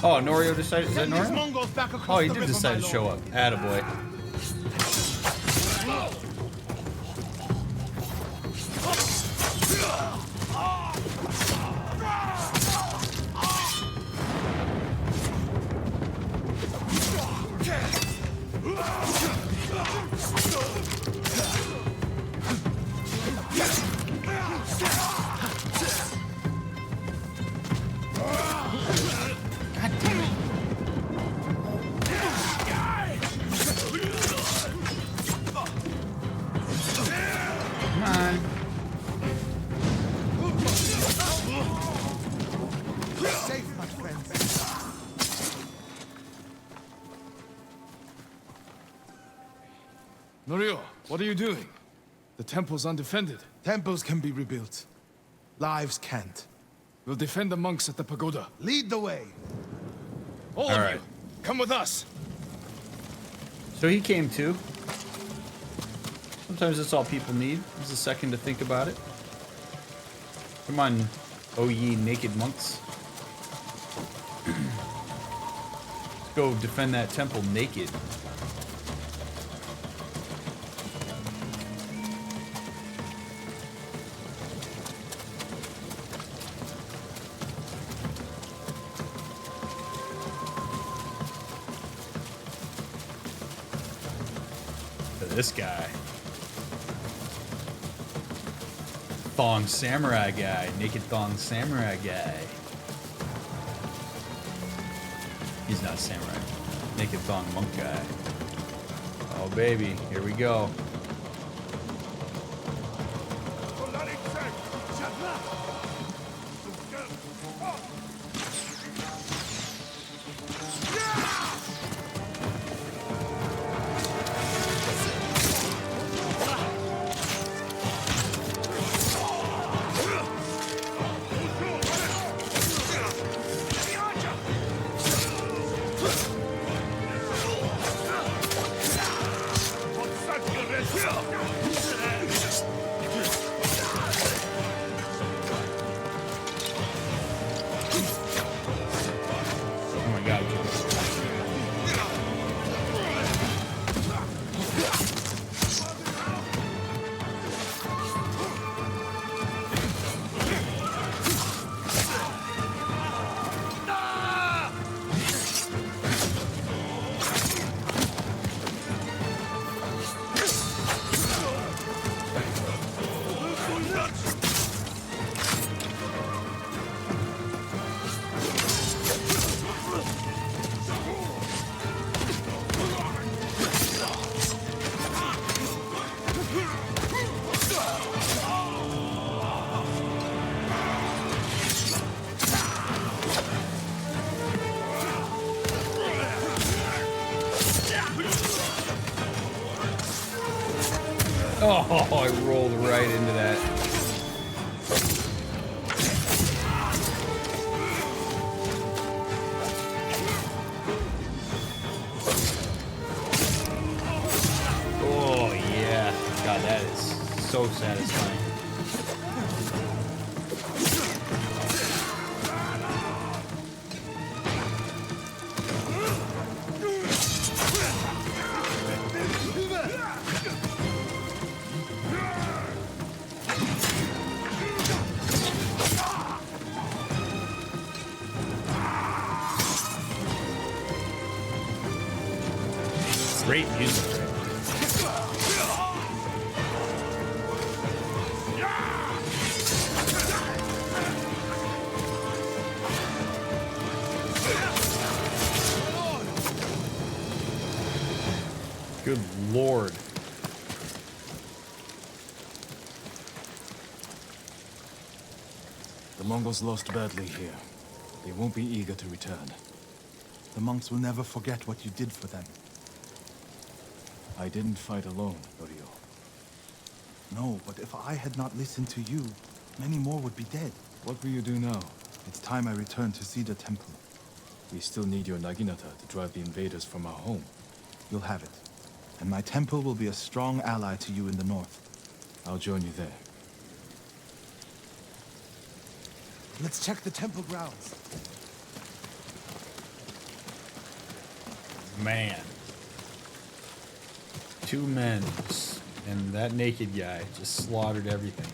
Oh, Norio decided. Is that Norio? Oh, he did decide to show up. Attaboy. Norio, what are you doing? The temple's undefended. Temples can be rebuilt. Lives can't. We'll defend the monks at the pagoda. Lead the way. All of you, come with us. So he came too. Sometimes that's all people need, is a second to think about it. Come on, oh ye naked monks. Let's go defend that temple naked. This guy. Thong samurai guy. Naked thong samurai guy. He's not a samurai. Naked thong monk guy. Oh baby, here we go. Oh, I rolled right into that. Oh, yeah. God, that is so satisfying. Great music. Good Lord. The Mongols lost badly here. They won't be eager to return. The monks will never forget what you did for them. I didn't fight alone, Norio. No, but if I had not listened to you, many more would be dead. What will you do now? It's time I return to see the temple. We still need your Naginata to drive the invaders from our home. You'll have it. And my temple will be a strong ally to you in the north. I'll join you there. Let's check the temple grounds. Man. 2 men and that naked guy just slaughtered everything.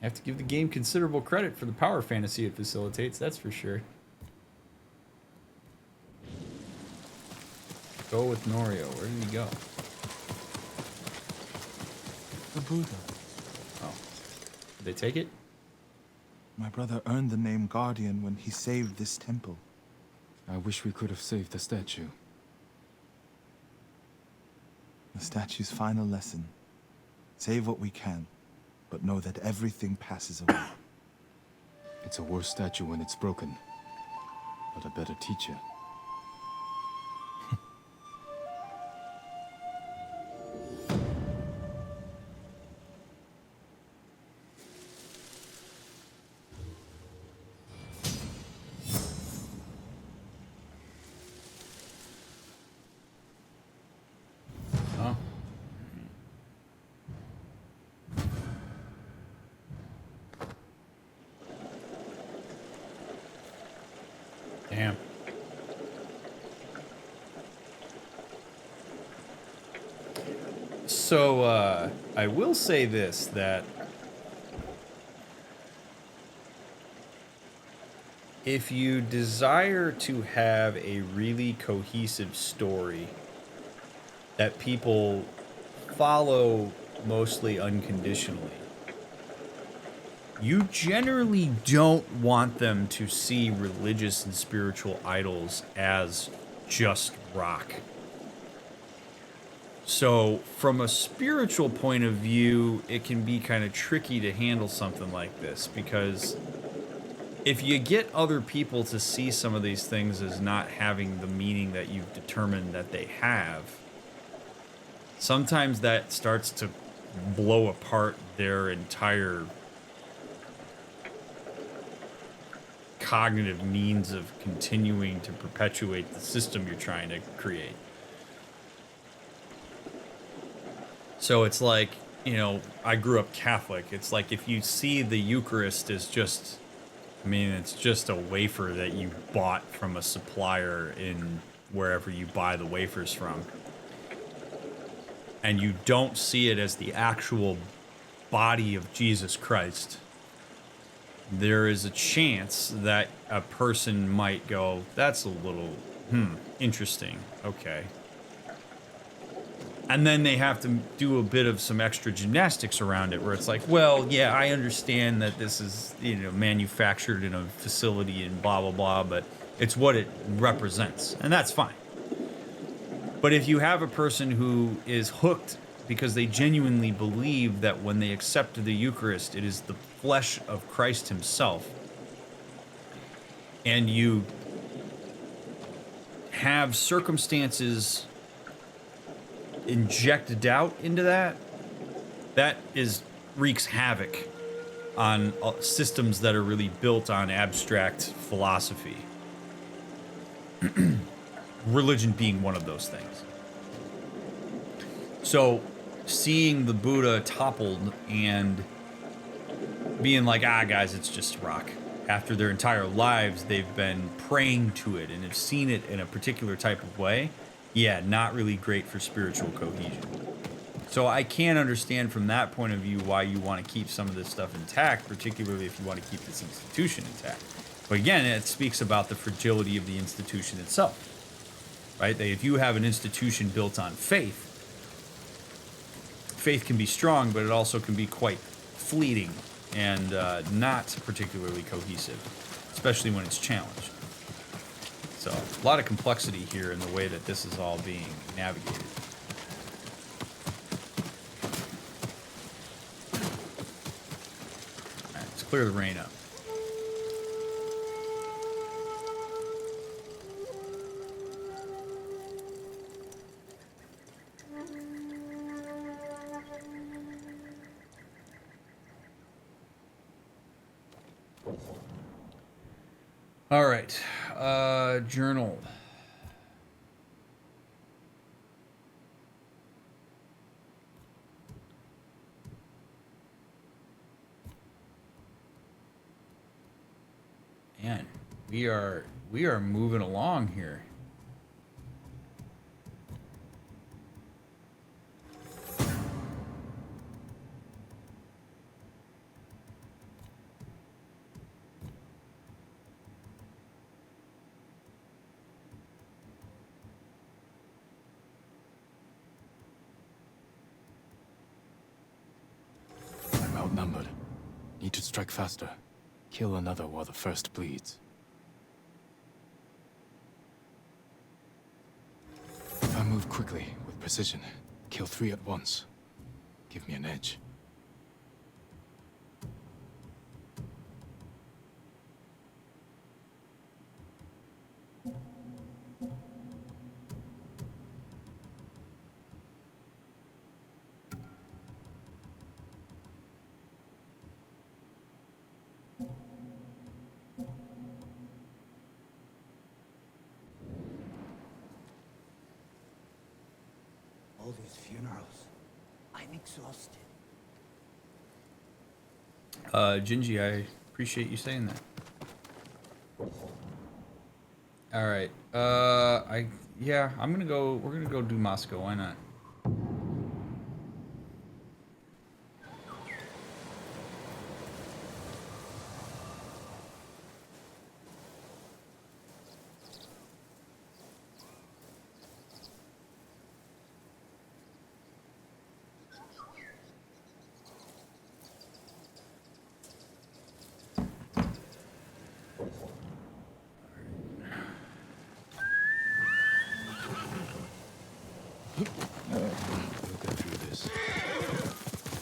I have to give the game considerable credit for the power fantasy it facilitates, that's for sure. Go with Norio. Where did he go? The Buddha. Oh. Did they take it? My brother earned the name Guardian when he saved this temple. I wish we could have saved the statue. The statue's final lesson. Save what we can, but know that everything passes away. It's a worse statue when it's broken, but a better teacher. Oh. Damn. So, I will say this, that if you desire to have a really cohesive story that people follow mostly unconditionally, you generally don't want them to see religious and spiritual idols as just rock. So, from a spiritual point of view, it can be kind of tricky to handle something like this, because if you get other people to see some of these things as not having the meaning that you've determined that they have, sometimes that starts to blow apart their entire cognitive means of continuing to perpetuate the system you're trying to create. So it's like, you know, I grew up Catholic. It's like if you see the Eucharist as just, I mean, it's just a wafer that you bought from a supplier in wherever you buy the wafers from, and you don't see it as the actual body of Jesus Christ, there is a chance that a person might go, that's a little, interesting, okay. And then they have to do a bit of some extra gymnastics around it, where it's like, well, yeah, I understand that this is, you know, manufactured in a facility and blah, blah, blah, but it's what it represents, and that's fine. But if you have a person who is hooked because they genuinely believe that when they accept the Eucharist, it is the flesh of Christ himself, and you have circumstances inject doubt into that, that is wreaks havoc on systems that are really built on abstract philosophy. Religion being one of those things. So seeing the Buddha toppled and being like, ah, guys, it's just rock. After their entire lives, they've been praying to it and have seen it in a particular type of way. Yeah, not really great for spiritual cohesion. So I can understand from that point of view why you want to keep some of this stuff intact, particularly if you want to keep this institution intact. But again, it speaks about the fragility of the institution itself, right? That if you have an institution built on faith, faith can be strong, but it also can be quite fleeting and not particularly cohesive, especially when it's challenged. So a lot of complexity here in the way that this is all being navigated. All right, let's clear the rain up. All right, journal. Man, we are moving along here. I'm outnumbered. Need to strike faster. Kill another while the first bleeds. If I move quickly, with precision, kill 3 at once. Give me an edge. All these funerals. I'm exhausted. Gingy, I appreciate you saying that. All right. I'm gonna go. We're gonna go do Masako. Why not?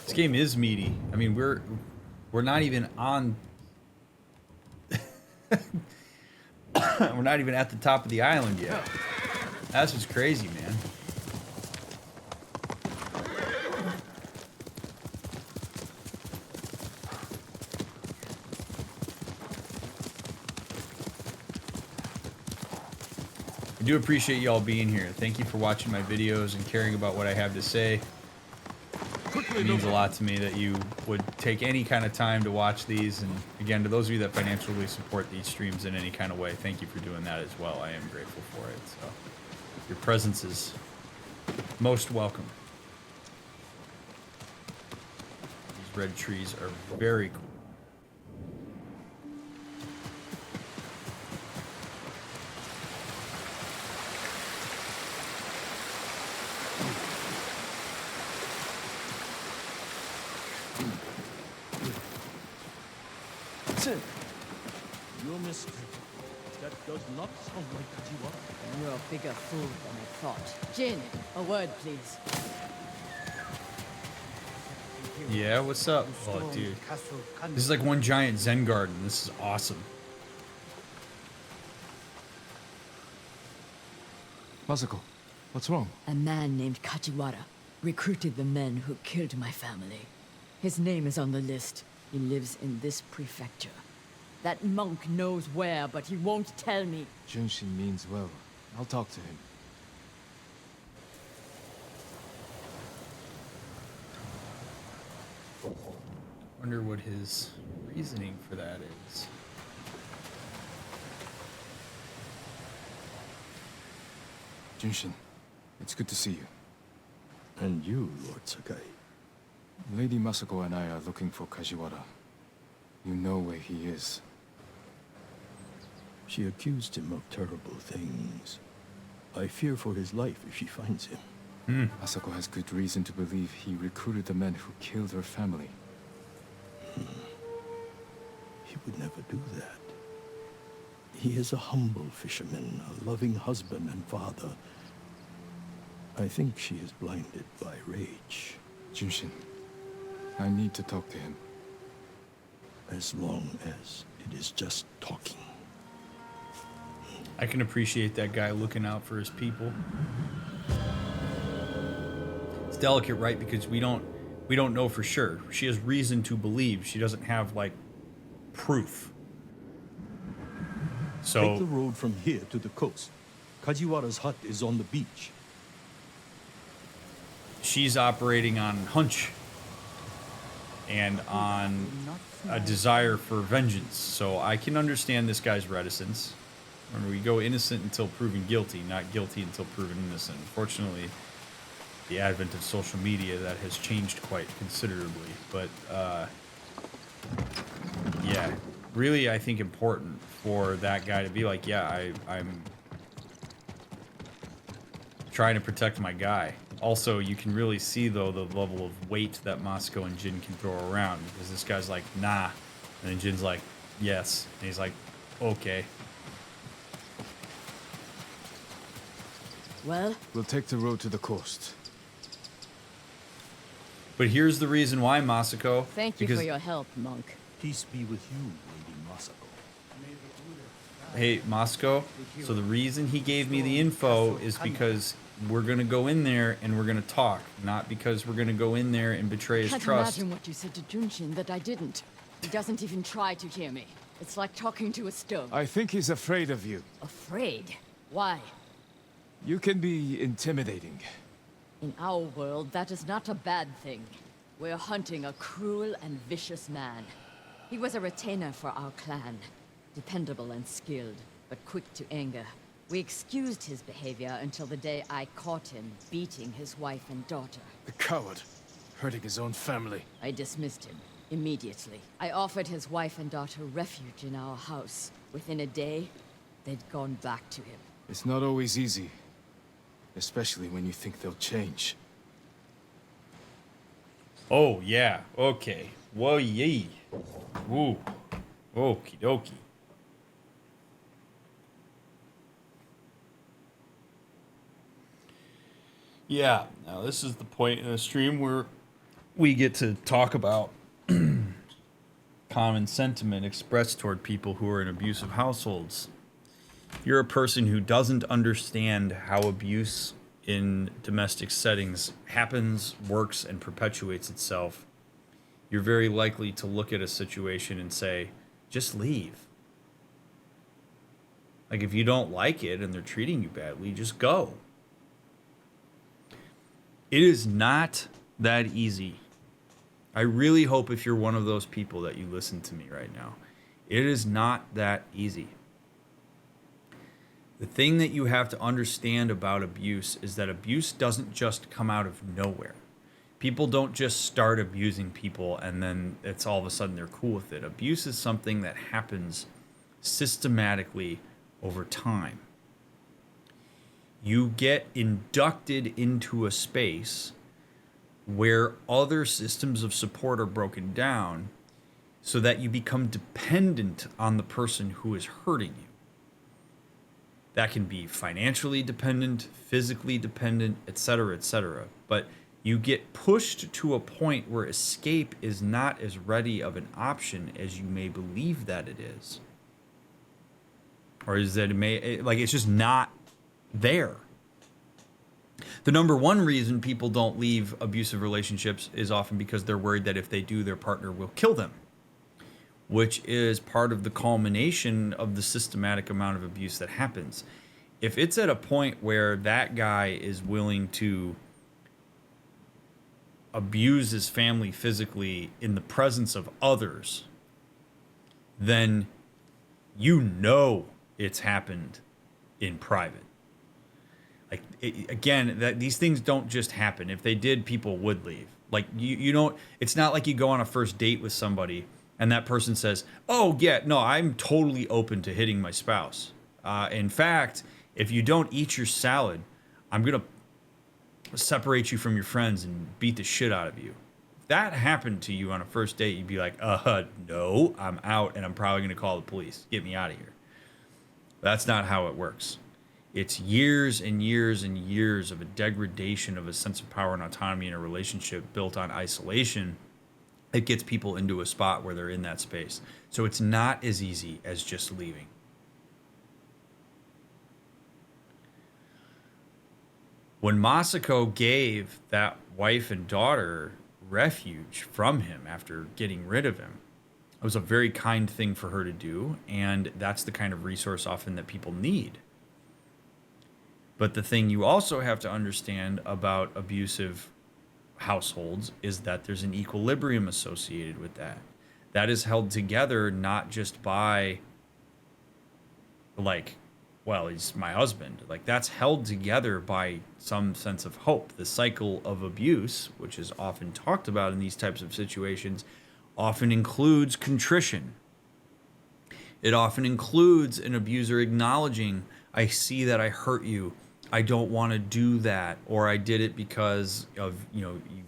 This game is meaty. I mean, we're not even on. We're not even at the top of the island yet. That's what's crazy, man. I do appreciate y'all being here. Thank you for watching my videos and caring about what I have to say. It means a lot to me that you would take any kind of time to watch these. And again, to those of you that financially support these streams in any kind of way, thank you for doing that as well. I am grateful for it. So your presence is most welcome. These red trees are very cool. You're mistaken. That does not sound like Kajiwa. You're a bigger fool than I thought. Jin, a word, please. Yeah, what's up? Oh, dude. This is like one giant Zen garden. This is awesome. Masako, what's wrong? A man named Kajiwara recruited the men who killed my family. His name is on the list. He lives in this prefecture. That monk knows where, but he won't tell me. Junshin means well. I'll talk to him. Wonder what his reasoning for that is. Junshin, it's good to see you. And you, Lord Sakai. Lady Masako and I are looking for Kajiwara. You know where he is. She accused him of terrible things. I fear for his life if she finds him. Masako has good reason to believe he recruited the men who killed her family. He would never do that. He is a humble fisherman, a loving husband and father. I think she is blinded by rage. Junshin, I need to talk to him. As long as it is just talking. I can appreciate that guy looking out for his people. It's delicate, right? Because we don't know for sure. She has reason to believe. She doesn't have like proof. So Take the road from here to the coast. Kajiwara's hut is on the beach. she's operating on hunch and on a desire for vengeance. So I can understand this guy's reticence. When we go innocent until proven guilty, not guilty until proven innocent. Unfortunately, the advent of social media, that has changed quite considerably. But yeah, really, I think important for that guy to be like, yeah, I'm trying to protect my guy. Also, you can really see, though, the level of weight that Masako and Jin can throw around, because this guy's like, nah. And then Jin's like, yes. And he's like, okay. Well? We'll take the road to the coast. But here's the reason why, Masako. Thank you for your help, monk. Peace be with you, Lady Masako. Hey, Masako, so the reason he gave me the info is because we're going to go in there and we're going to talk, not because we're going to go in there and betray his Can't trust. imagine what you said to Junshin that I didn't. He doesn't even try to hear me. It's like talking to a stone. I think he's afraid of you. Afraid? Why? You can be intimidating. In our world, that is not a bad thing. We're hunting a cruel and vicious man. He was a retainer for our clan. Dependable and skilled, but quick to anger. We excused his behavior until the day I caught him beating his wife and daughter. The coward, hurting his own family. I dismissed him immediately. I offered his wife and daughter refuge in our house. Within a day, they'd gone back to him. It's not always easy. Especially when you think they'll change. Oh, yeah. Okay. Whoa, yee. Woo. Okie dokie. Yeah, now this is the point in the stream where we get to talk about common sentiment expressed toward people who are in abusive households. You're a person who doesn't understand how abuse in domestic settings happens, works, and perpetuates itself. You're very likely to look at a situation and say, just leave. Like, if you don't like it and they're treating you badly, just go. It is not that easy. I really hope if you're one of those people that you listen to me right now. It is not that easy. The thing that you have to understand about abuse is that abuse doesn't just come out of nowhere. People don't just start abusing people and then it's all of a sudden they're cool with it. Abuse is something that happens systematically over time. You get inducted into a space where other systems of support are broken down so that you become dependent on the person who is hurting you. That can be financially dependent, physically dependent, etc., etc. But you get pushed to a point where escape is not as ready of an option as you may believe that it is. Or is that it may, like, it's just not there. The number one reason people don't leave abusive relationships is often because they're worried that if they do, their partner will kill them, which is part of the culmination of the systematic amount of abuse that happens. If it's at a point where that guy is willing to abuse his family physically in the presence of others, then you know it's happened in private. Like, again, that these things don't just happen. If they did, people would leave. Like, you don't, it's not like you go on a first date with somebody and that person says, oh yeah, no, I'm totally open to hitting my spouse. In fact, if you don't eat your salad, I'm going to separate you from your friends and beat the shit out of you. If that happened to you on a first date, you'd be like, no, I'm out and I'm probably going to call the police. Get me out of here. That's not how it works. It's years and years and years of a degradation of a sense of power and autonomy in a relationship built on isolation. It gets people into a spot where they're in that space. So it's not as easy as just leaving. When Masako gave that wife and daughter refuge from him after getting rid of him, it was a very kind thing for her to do, and that's the kind of resource often that people need. But the thing you also have to understand about abusive households is that there's an equilibrium associated with that. That is held together not just by, like, well, he's my husband. Like, that's held together by some sense of hope. The cycle of abuse, which is often talked about in these types of situations, often includes contrition. It often includes an abuser acknowledging, I see that I hurt you. I don't want to do that, or I did it because of,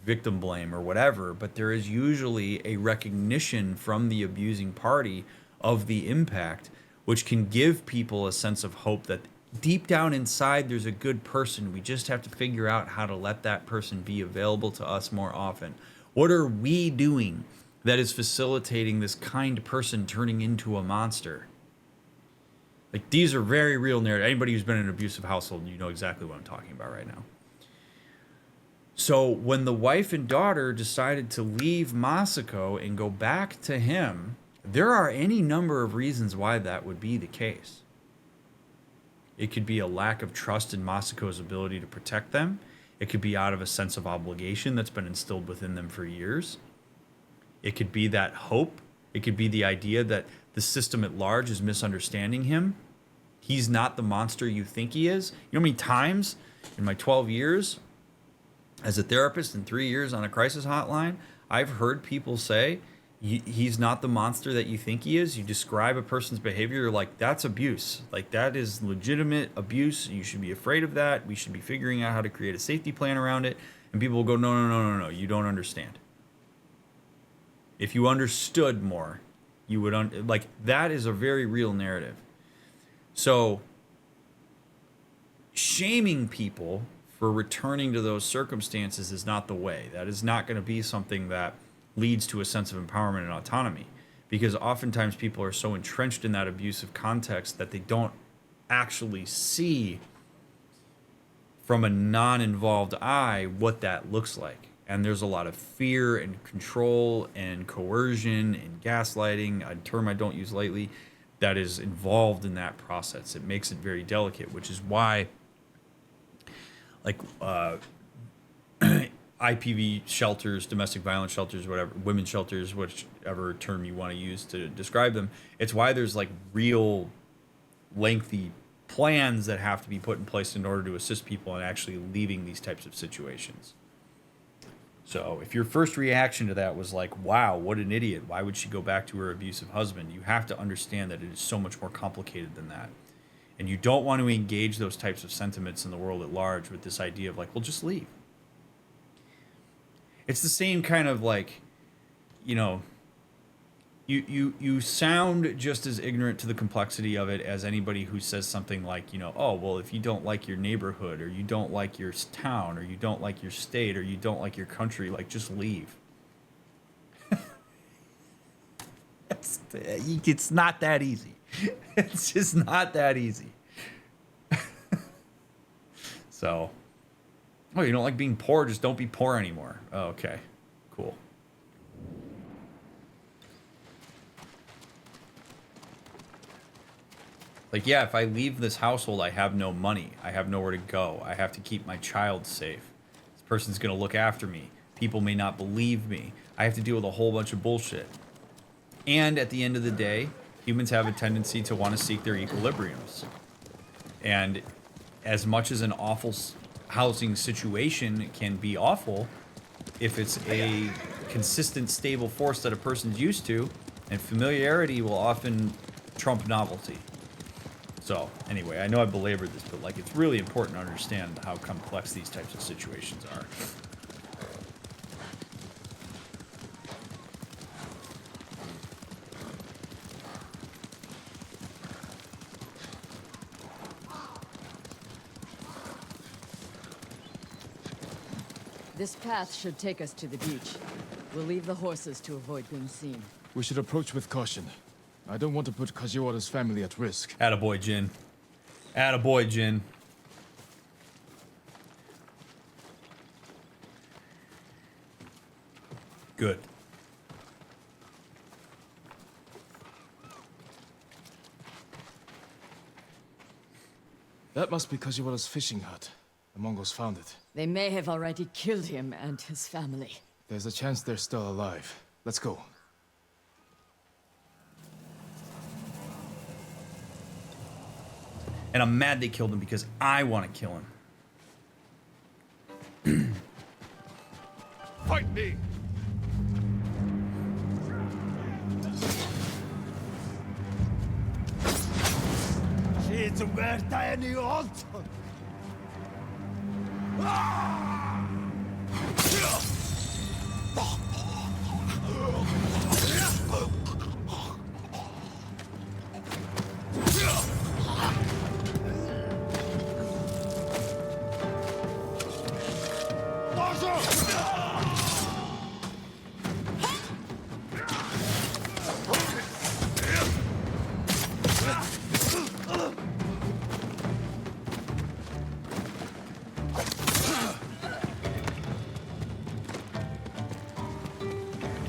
victim blame or whatever. But there is usually a recognition from the abusing party of the impact, which can give people a sense of hope that deep down inside there's a good person. We just have to figure out how to let that person be available to us more often. What are we doing that is facilitating this kind person turning into a monster? Like, these are very real narratives. Anybody who's been in an abusive household, you know exactly what I'm talking about right now. So when the wife and daughter decided to leave Masako and go back to him, there are any number of reasons why that would be the case. It could be a lack of trust in Masako's ability to protect them. It could be out of a sense of obligation that's been instilled within them for years. It could be that hope. It could be the idea that the system at large is misunderstanding him. He's not the monster you think he is. You know how many times in my 12 years as a therapist and 3 years on a crisis hotline, I've heard people say, he's not the monster that you think he is. You describe a person's behavior, you're like, that's abuse. Like, that is legitimate abuse. You should be afraid of that. We should be figuring out how to create a safety plan around it. And people will go, no, you don't understand. If you understood more, you would, like, that is a very real narrative. So, shaming people for returning to those circumstances is not the way. That is not going to be something that leads to a sense of empowerment and autonomy, because oftentimes people are so entrenched in that abusive context that they don't actually see from a non-involved eye what that looks like. And there's a lot of fear and control and coercion and gaslighting, a term I don't use lightly, that is involved in that process. It makes it very delicate, which is why, like, IPV shelters, domestic violence shelters, whatever, women's shelters, whichever term you want to use to describe them, it's why there's, like, real lengthy plans that have to be put in place in order to assist people in actually leaving these types of situations. So if your first reaction to that was like, wow, what an idiot, why would she go back to her abusive husband? You have to understand that it is so much more complicated than that. And you don't want to engage those types of sentiments in the world at large with this idea of, like, well, just leave. It's the same kind of, like, you sound just as ignorant to the complexity of it as anybody who says something like, oh, well, if you don't like your neighborhood, or you don't like your town, or you don't like your state, or you don't like your country, like, just leave. It's not that easy. It's just not that easy. So, Oh, you don't like being poor? Just don't be poor anymore. Oh, okay. Cool. Like, yeah, if I leave this household, I have no money. I have nowhere to go. I have to keep my child safe. This person's going to look after me. People may not believe me. I have to deal with a whole bunch of bullshit. And at the end of the day, humans have a tendency to want to seek their equilibriums. And as much as an awful housing situation can be awful, if it's a consistent, stable force that a person's used to, and familiarity will often trump novelty. So, anyway, I know I belabored this, but like, it's really important to understand how complex these types of situations are. This path should take us to the beach. We'll leave the horses to avoid being seen. We should approach with caution. I don't want to put Kajiwara's family at risk. Attaboy, Jin. Attaboy, Jin. Good. That must be Kajiwara's fishing hut. The Mongols found it. They may have already killed him and his family. There's a chance they're still alive. Let's go. And I'm mad they killed him because I want to kill him. Fight me! She's worth any odds.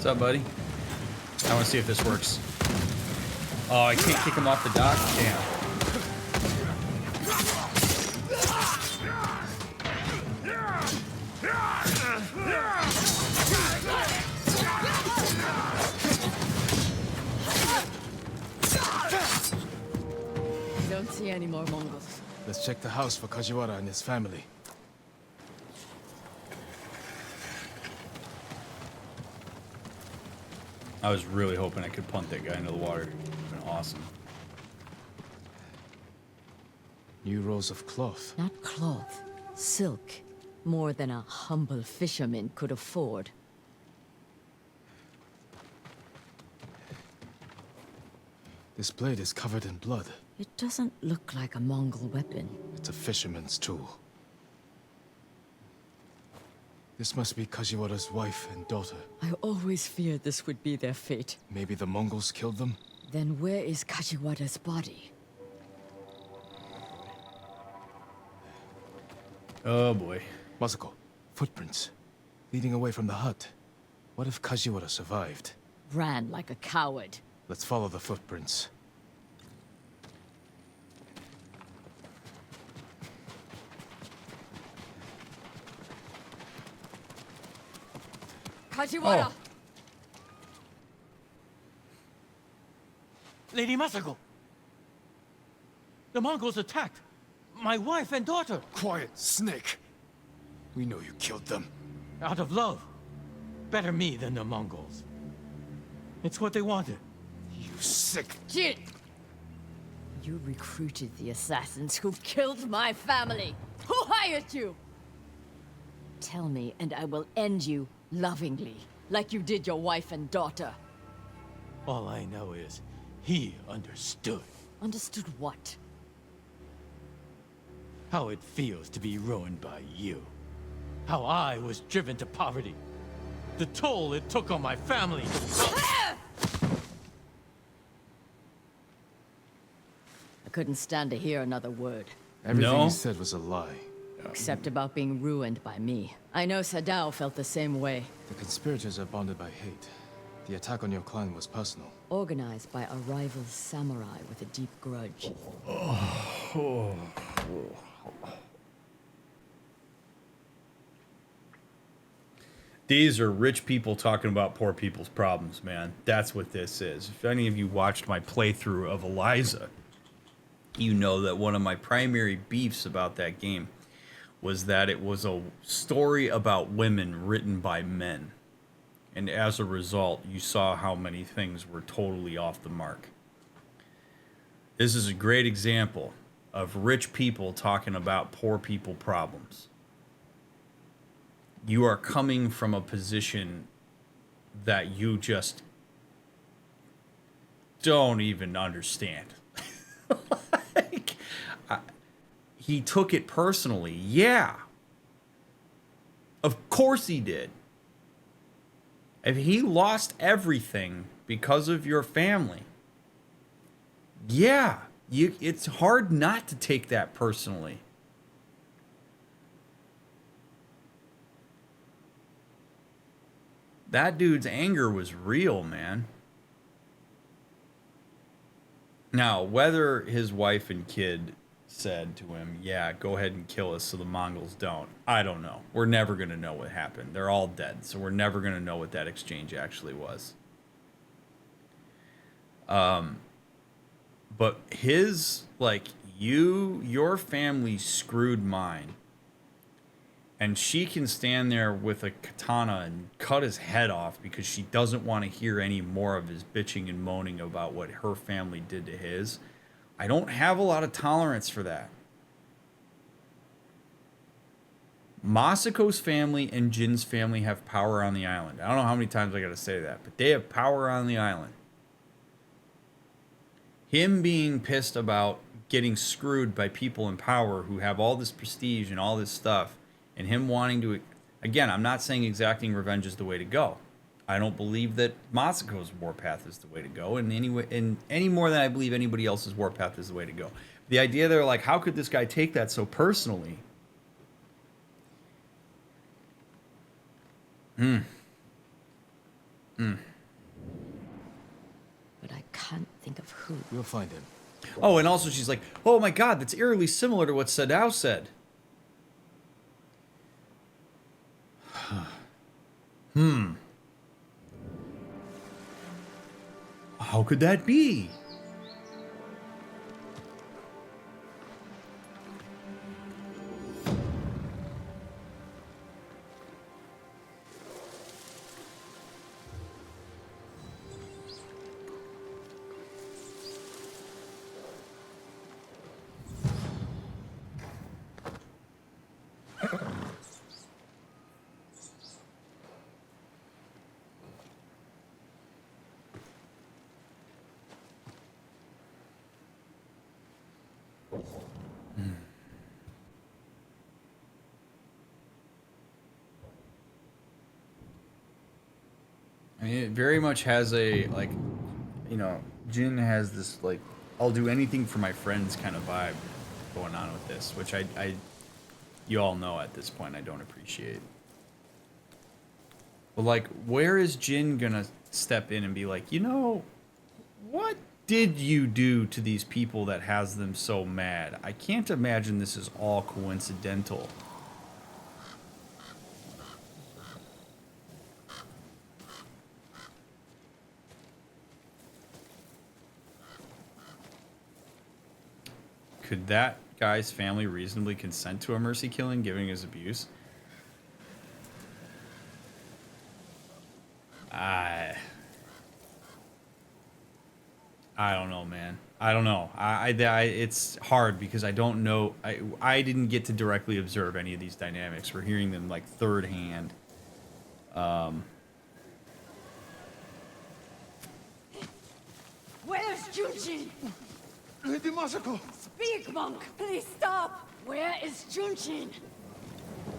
What's up, buddy? I want to see if this works. Oh, I can't kick him off the dock? Damn. Don't see any more Mongols. Let's check the house for Kajiwara and his family. I was really hoping I could punt that guy into the water. It would have been awesome. New rolls of cloth. Not cloth, silk. More than a humble fisherman could afford. This blade is covered in blood. It doesn't look like a Mongol weapon. It's a fisherman's tool. This must be Kajiwara's wife and daughter. I always feared this would be their fate. Maybe the Mongols killed them? Then where is Kajiwara's body? Oh boy. Masako, footprints. Leading away from the hut. What if Kajiwara survived? Ran like a coward. Let's follow the footprints. Kajiwara! Oh. Lady Masako! The Mongols attacked my wife and daughter. Quiet, snake! We know you killed them. Out of love. Better me than the Mongols. It's what they wanted. You sick... Jin! You recruited the assassins who killed my family! Who hired you? Tell me, and I will end you lovingly, like you did your wife and daughter. All I know is, he understood. Understood what? How it feels to be ruined by you. How I was driven to poverty. The toll it took on my family. I couldn't stand to hear another word. Everything No. he said was a lie. Except about being ruined by me. I know Sadao felt the same way. The conspirators are bonded by hate. The attack on your clan was personal. Organized by a rival samurai with a deep grudge. These are rich people talking about poor people's problems, man. That's what this is. If any of you watched my playthrough of Eliza, you know that one of my primary beefs about that game was that it was a story about women written by men. And as a result, you saw how many things were totally off the mark. This is a great example of rich people talking about poor people problems. You are coming from a position that you just don't even understand. He took it personally. Yeah. Of course he did. If he lost everything because of your family, yeah, it's hard not to take that personally. That dude's anger was real, man. Now, whether his wife and kid said to him, yeah, go ahead and kill us so the Mongols don't, I don't know. We're never going to know what happened. They're all dead, so we're never going to know what that exchange actually was. But his, like, your family screwed mine. And she can stand there with a katana and cut his head off because she doesn't want to hear any more of his bitching and moaning about what her family did to his. I don't have a lot of tolerance for that. Masako's family and Jin's family have power on the island. I don't know how many times I got to say that, but they have power on the island. Him being pissed about getting screwed by people in power who have all this prestige and all this stuff, and him wanting to... Again, I'm not saying exacting revenge is the way to go. I don't believe that Masako's warpath is the way to go, and any more than I believe anybody else's warpath is the way to go. The idea they're like, how could this guy take that so personally? But I can't think of who. We'll find him. Oh, and also she's like, oh my god, that's eerily similar to what Sadao said. How could that be? I mean, it very much has a, like, you know, Jin has this, like, I'll do anything for my friends kind of vibe going on with this, which you all know at this point I don't appreciate. But, like, where is Jin gonna step in and be like, you know, what did you do to these people that has them so mad? I can't imagine this is all coincidental. Could that guy's family reasonably consent to a mercy killing, given his abuse? I don't know, man. I don't know. It's hard because I don't know. I didn't get to directly observe any of these dynamics. We're hearing them like third hand. Where's Junshin? Lady Masako! Speak, monk! Please stop! Where is Junshin?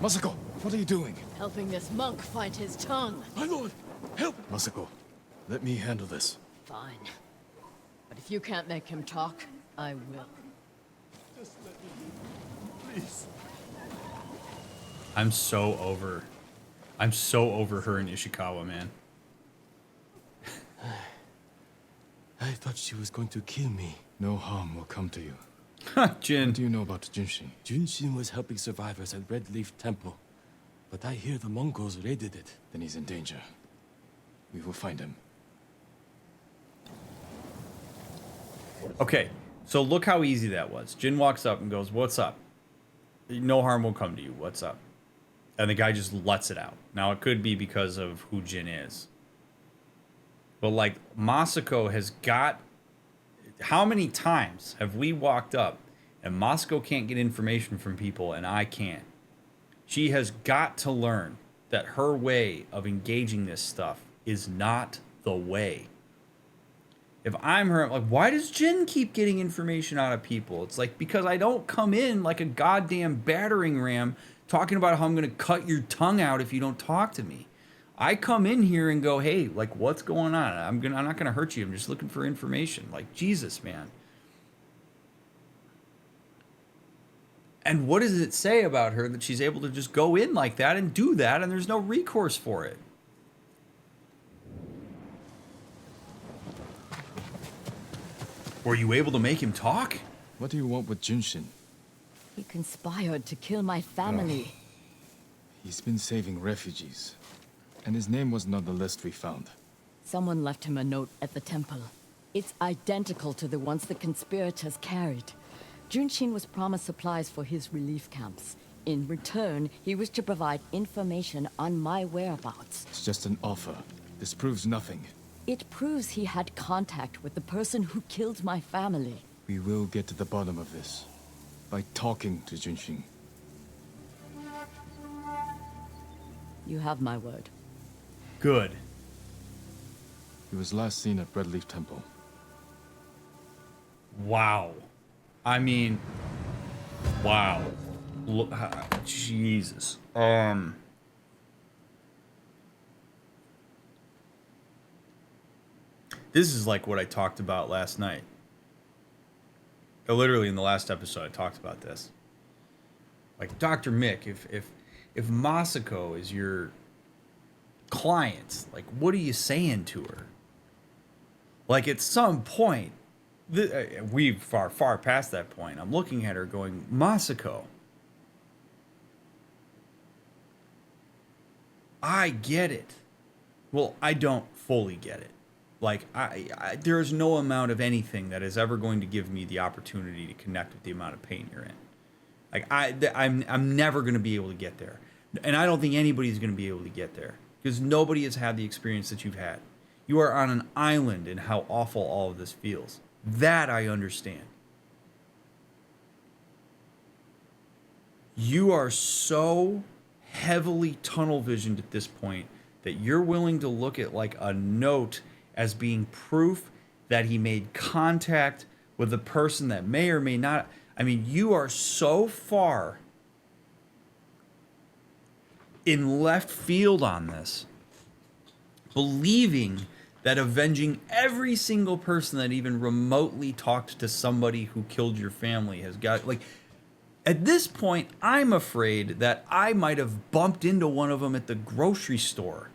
Masako, what are you doing? Helping this monk find his tongue. My lord, help! Masako, let me handle this. Fine. But if you can't make him talk, I will. Just let me, please. I'm so over her in Ishikawa, man. I thought she was going to kill me. No harm will come to you. Jin. What do you know about Junshin? Junshin was helping survivors at Red Leaf Temple, but I hear the Mongols raided it. Then he's in danger. We will find him. Okay, so look how easy that was. Jin walks up and goes, "What's up? No harm will come to you. What's up?" And the guy just lets it out. Now, it could be because of who Jin is. But, like, Masako has got... How many times have we walked up and Masako can't get information from people and I can't? She has got to learn that her way of engaging this stuff is not the way. If I'm her, like, why does Jin keep getting information out of people? It's like, because I don't come in like a goddamn battering ram talking about how I'm going to cut your tongue out if you don't talk to me. I come in here and go, hey, like, what's going on? I'm not gonna hurt you. I'm just looking for information. Like, Jesus, man. And what does it say about her that she's able to just go in like that and do that, and there's no recourse for it? Were you able to make him talk? What do you want with Junshin? He conspired to kill my family. He's been saving refugees. And his name wasn't on the list we found. Someone left him a note at the temple. It's identical to the ones the conspirators carried. Junshin was promised supplies for his relief camps. In return, he was to provide information on my whereabouts. It's just an offer. This proves nothing. It proves he had contact with the person who killed my family. We will get to the bottom of this. By talking to Junshin. You have my word. Good. He was last seen at Red Leaf Temple. Wow. I mean, wow. Look, Jesus. This is like what I talked about last night. Literally in the last episode, I talked about this. Like, DrMick, if Masako is your client, like, what are you saying to her? Like, at some point, we've far past that point. I'm looking at her going, Masako, I get it. Well, I don't fully get it. Like, there's no amount of anything that is ever going to give me the opportunity to connect with the amount of pain you're in. Like, I'm never going to be able to get there. And I don't think anybody's going to be able to get there. Because nobody has had the experience that you've had. You are on an island in how awful all of this feels. That I understand. You are so heavily tunnel visioned at this point that you're willing to look at like a note as being proof that he made contact with a person that may or may not. I mean, you are so far in left field on this, believing that avenging every single person that even remotely talked to somebody who killed your family has got, like, at this point, I'm afraid that I might have bumped into one of them at the grocery store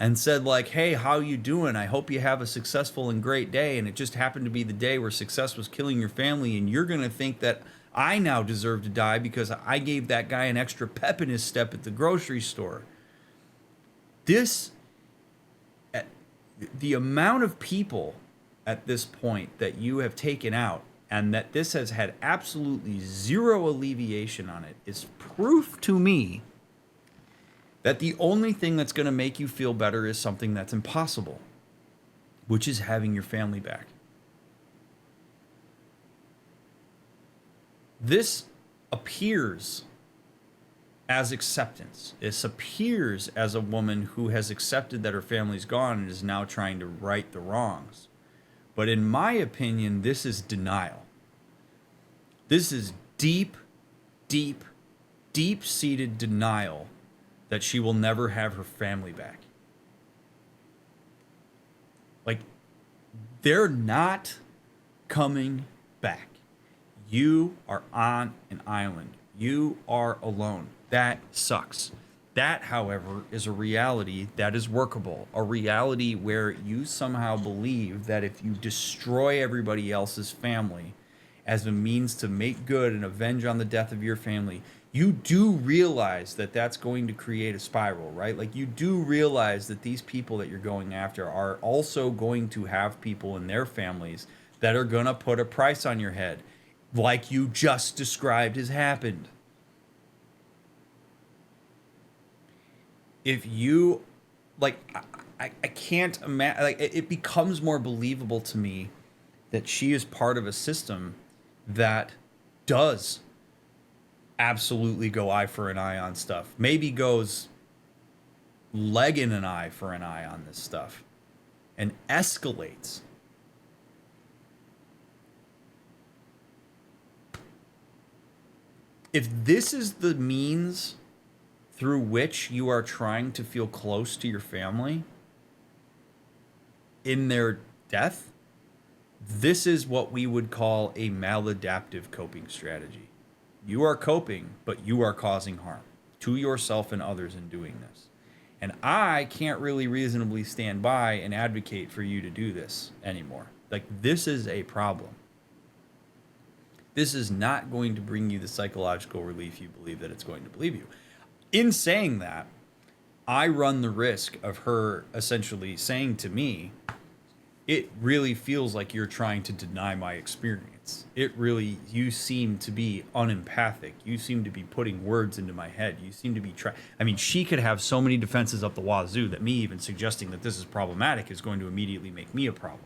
and said, like, hey, how you doing? I hope you have a successful and great day. And it just happened to be the day where success was killing your family. And you're going to think that I now deserve to die because I gave that guy an extra pep in his step at the grocery store. The amount of people at this point that you have taken out and that this has had absolutely zero alleviation on it is proof to me that the only thing that's going to make you feel better is something that's impossible, which is having your family back. This appears as acceptance. This appears as a woman who has accepted that her family's gone and is now trying to right the wrongs. But in my opinion, this is denial. This is deep, deep, deep-seated denial that she will never have her family back. Like, they're not coming back. You are on an island. You are alone. That sucks. That, however, is a reality that is workable. A reality where you somehow believe that if you destroy everybody else's family as a means to make good and avenge on the death of your family, you do realize that that's going to create a spiral, right? Like, you do realize that these people that you're going after are also going to have people in their families that are going to put a price on your head, like you just described has happened. If you, like, I can't imagine, like, it becomes more believable to me that she is part of a system that does absolutely go eye for an eye on stuff. Maybe goes leg in an eye for an eye on this stuff and escalates. If this is the means through which you are trying to feel close to your family in their death, this is what we would call a maladaptive coping strategy. You are coping, but you are causing harm to yourself and others in doing this. And I can't really reasonably stand by and advocate for you to do this anymore. Like, this is a problem. This is not going to bring you the psychological relief you believe that it's going to believe you. In saying that, I run the risk of her essentially saying to me, it really feels like you're trying to deny my experience. It really, you seem to be unempathic. You seem to be putting words into my head. You seem to be trying. I mean, she could have so many defenses up the wazoo that me even suggesting that this is problematic is going to immediately make me a problem.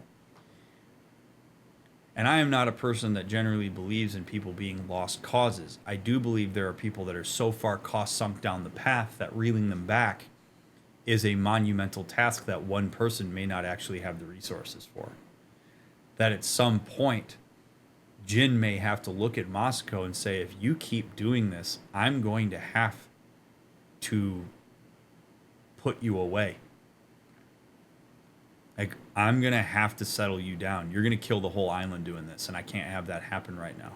And I am not a person that generally believes in people being lost causes. I do believe there are people that are so far cost sunk down the path that reeling them back is a monumental task that one person may not actually have the resources for. That at some point, Jin may have to look at Masako and say, if you keep doing this, I'm going to have to put you away. Like, I'm going to have to settle you down. You're going to kill the whole island doing this, and I can't have that happen right now.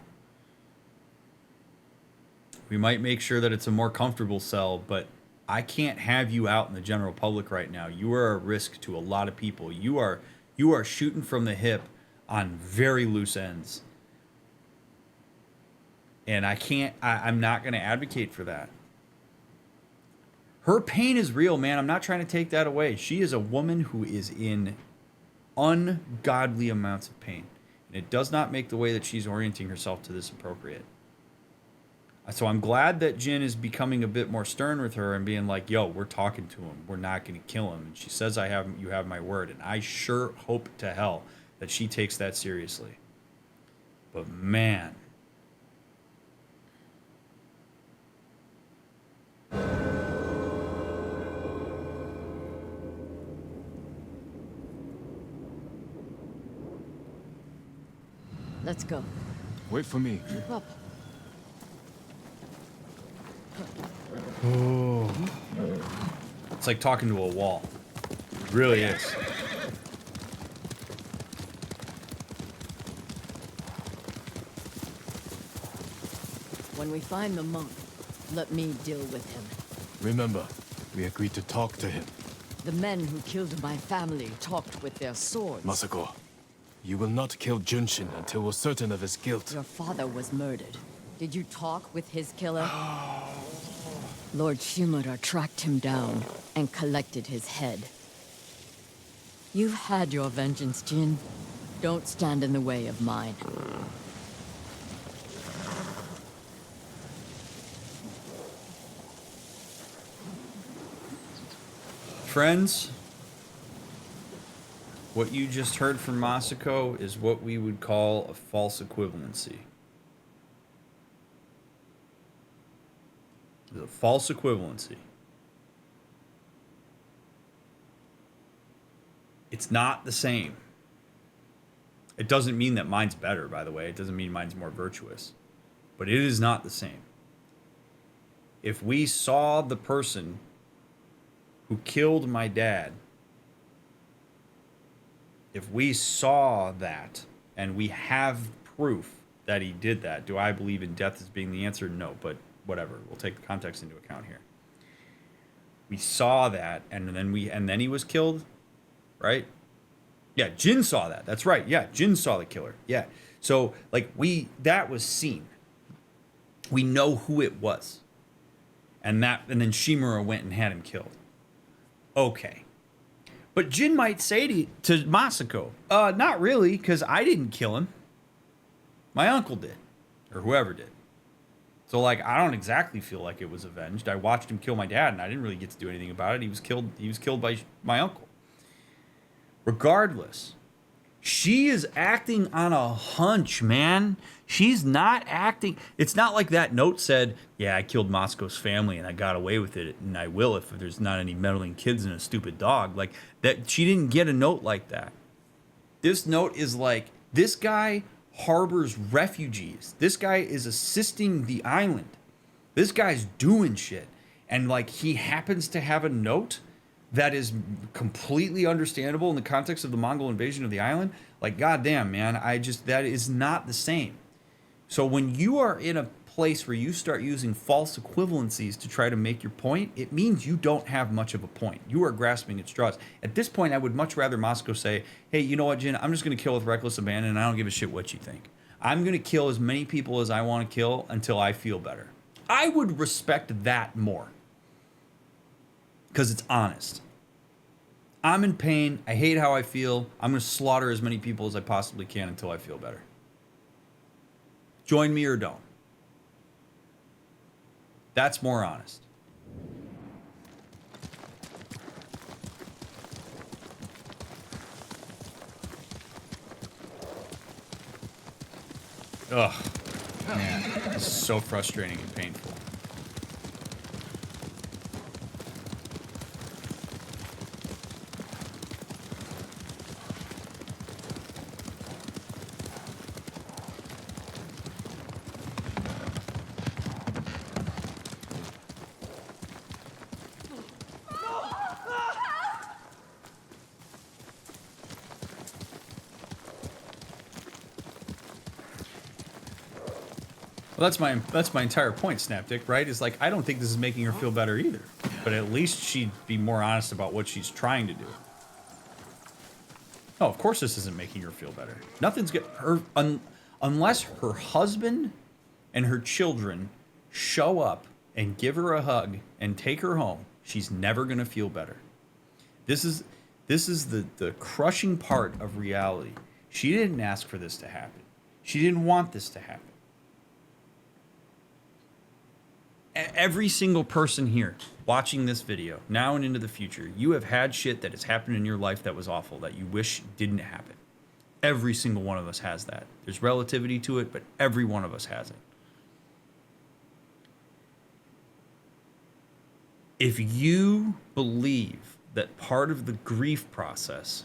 We might make sure that it's a more comfortable cell, but I can't have you out in the general public right now. You are a risk to a lot of people. You are shooting from the hip on very loose ends. And I'm not going to advocate for that. Her pain is real, man. I'm not trying to take that away. She is a woman who is in ungodly amounts of pain. And it does not make the way that she's orienting herself to this appropriate. So I'm glad that Jin is becoming a bit more stern with her and being like, yo, we're talking to him. We're not going to kill him. And she says, you have my word. And I sure hope to hell that she takes that seriously. But man. Let's go. Wait for me. Keep up. Oh. It's like talking to a wall. It really is. When we find the monk, let me deal with him. Remember, we agreed to talk to him. The men who killed my family talked with their swords. Masako, you will not kill Junshin until we're certain of his guilt. Your father was murdered. Did you talk with his killer? Lord Shimura tracked him down and collected his head. You've had your vengeance, Jin. Don't stand in the way of mine. Friends, what you just heard from Masako is what we would call a false equivalency. It's a false equivalency. It's not the same. It doesn't mean that mine's better, by the way. It doesn't mean mine's more virtuous. But it is not the same. If we saw the person who killed my dad, if we saw that and we have proof that he did that, do I believe in death as being the answer? No, but whatever. We'll take the context into account here. We saw that, and then he was killed, right? Yeah, Jin saw that. That's right. Yeah, Jin saw the killer. Yeah. So like that was seen. We know who it was. And then Shimura went and had him killed. Okay. But Jin might say to Masako, not really, because I didn't kill him. My uncle did. Or whoever did. So, like, I don't exactly feel like it was avenged. I watched him kill my dad, and I didn't really get to do anything about it. He was killed by my uncle. Regardless, she is acting on a hunch, man. She's not acting. It's not like that note said, yeah, I killed Masako's family and I got away with it, and I will if there's not any meddling kids and a stupid dog. Like, that, she didn't get a note like that. This note is like, this guy harbors refugees. This guy is assisting the island. This guy's doing shit. And, like, he happens to have a note that is completely understandable in the context of the Mongol invasion of the island. Like, goddamn, man, that is not the same. So when you are in a place where you start using false equivalencies to try to make your point, it means you don't have much of a point. You are grasping at straws. At this point, I would much rather Masako say, hey, you know what, Jin, I'm just going to kill with reckless abandon, and I don't give a shit what you think. I'm going to kill as many people as I want to kill until I feel better. I would respect that more. Because it's honest. I'm in pain. I hate how I feel. I'm going to slaughter as many people as I possibly can until I feel better. Join me or don't. That's more honest. Ugh. Man, this is so frustrating and painful. Well, that's my entire point, Snapdick, right? Is like, I don't think this is making her feel better either. But at least she'd be more honest about what she's trying to do. No, of course this isn't making her feel better. Nothing's good. Unless her husband and her children show up and give her a hug and take her home, she's never gonna feel better. This is the crushing part of reality. She didn't ask for this to happen. She didn't want this to happen. Every single person here watching this video, now and into the future, you have had shit that has happened in your life that was awful, that you wish didn't happen. Every single one of us has that. There's relativity to it, but every one of us has it. If you believe that part of the grief process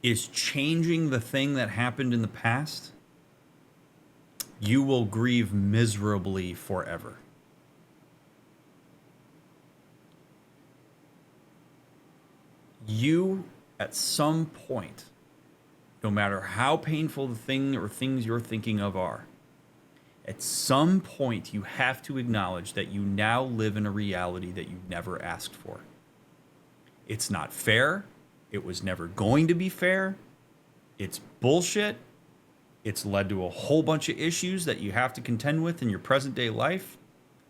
is changing the thing that happened in the past, you will grieve miserably forever. You, at some point, no matter how painful the thing or things you're thinking of are, at some point you have to acknowledge that you now live in a reality that you never asked for. It's not fair. It was never going to be fair. It's bullshit. It's led to a whole bunch of issues that you have to contend with in your present day life.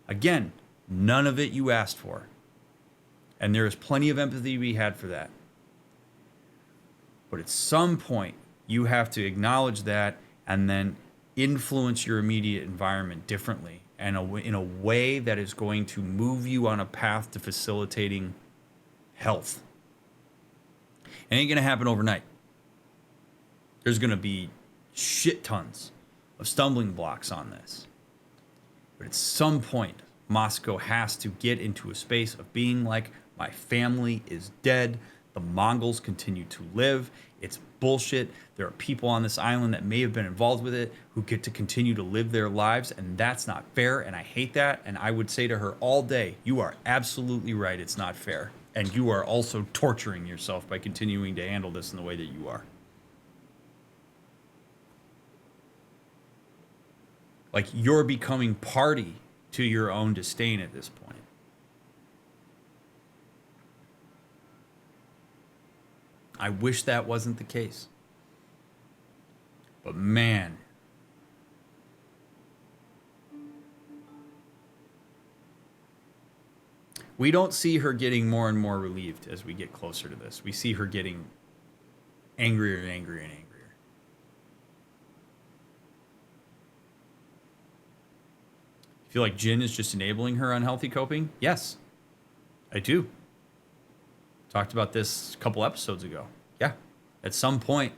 Again, none of it you asked for. And there is plenty of empathy to be had for that. But at some point, you have to acknowledge that and then influence your immediate environment differently and in a way that is going to move you on a path to facilitating health. It ain't going to happen overnight. There's going to be shit tons of stumbling blocks on this. But at some point, Masako has to get into a space of being like, my family is dead. The Mongols continue to live. It's bullshit. There are people on this island that may have been involved with it who get to continue to live their lives, and that's not fair, and I hate that. And I would say to her all day, you are absolutely right. It's not fair. And you are also torturing yourself by continuing to handle this in the way that you are. Like, you're becoming party to your own disdain at this point. I wish that wasn't the case. But man. We don't see her getting more and more relieved as we get closer to this. We see her getting angrier and angrier and angrier. Feel like Jin is just enabling her unhealthy coping? Yes, I do. Talked about this a couple episodes ago. Yeah, at some point,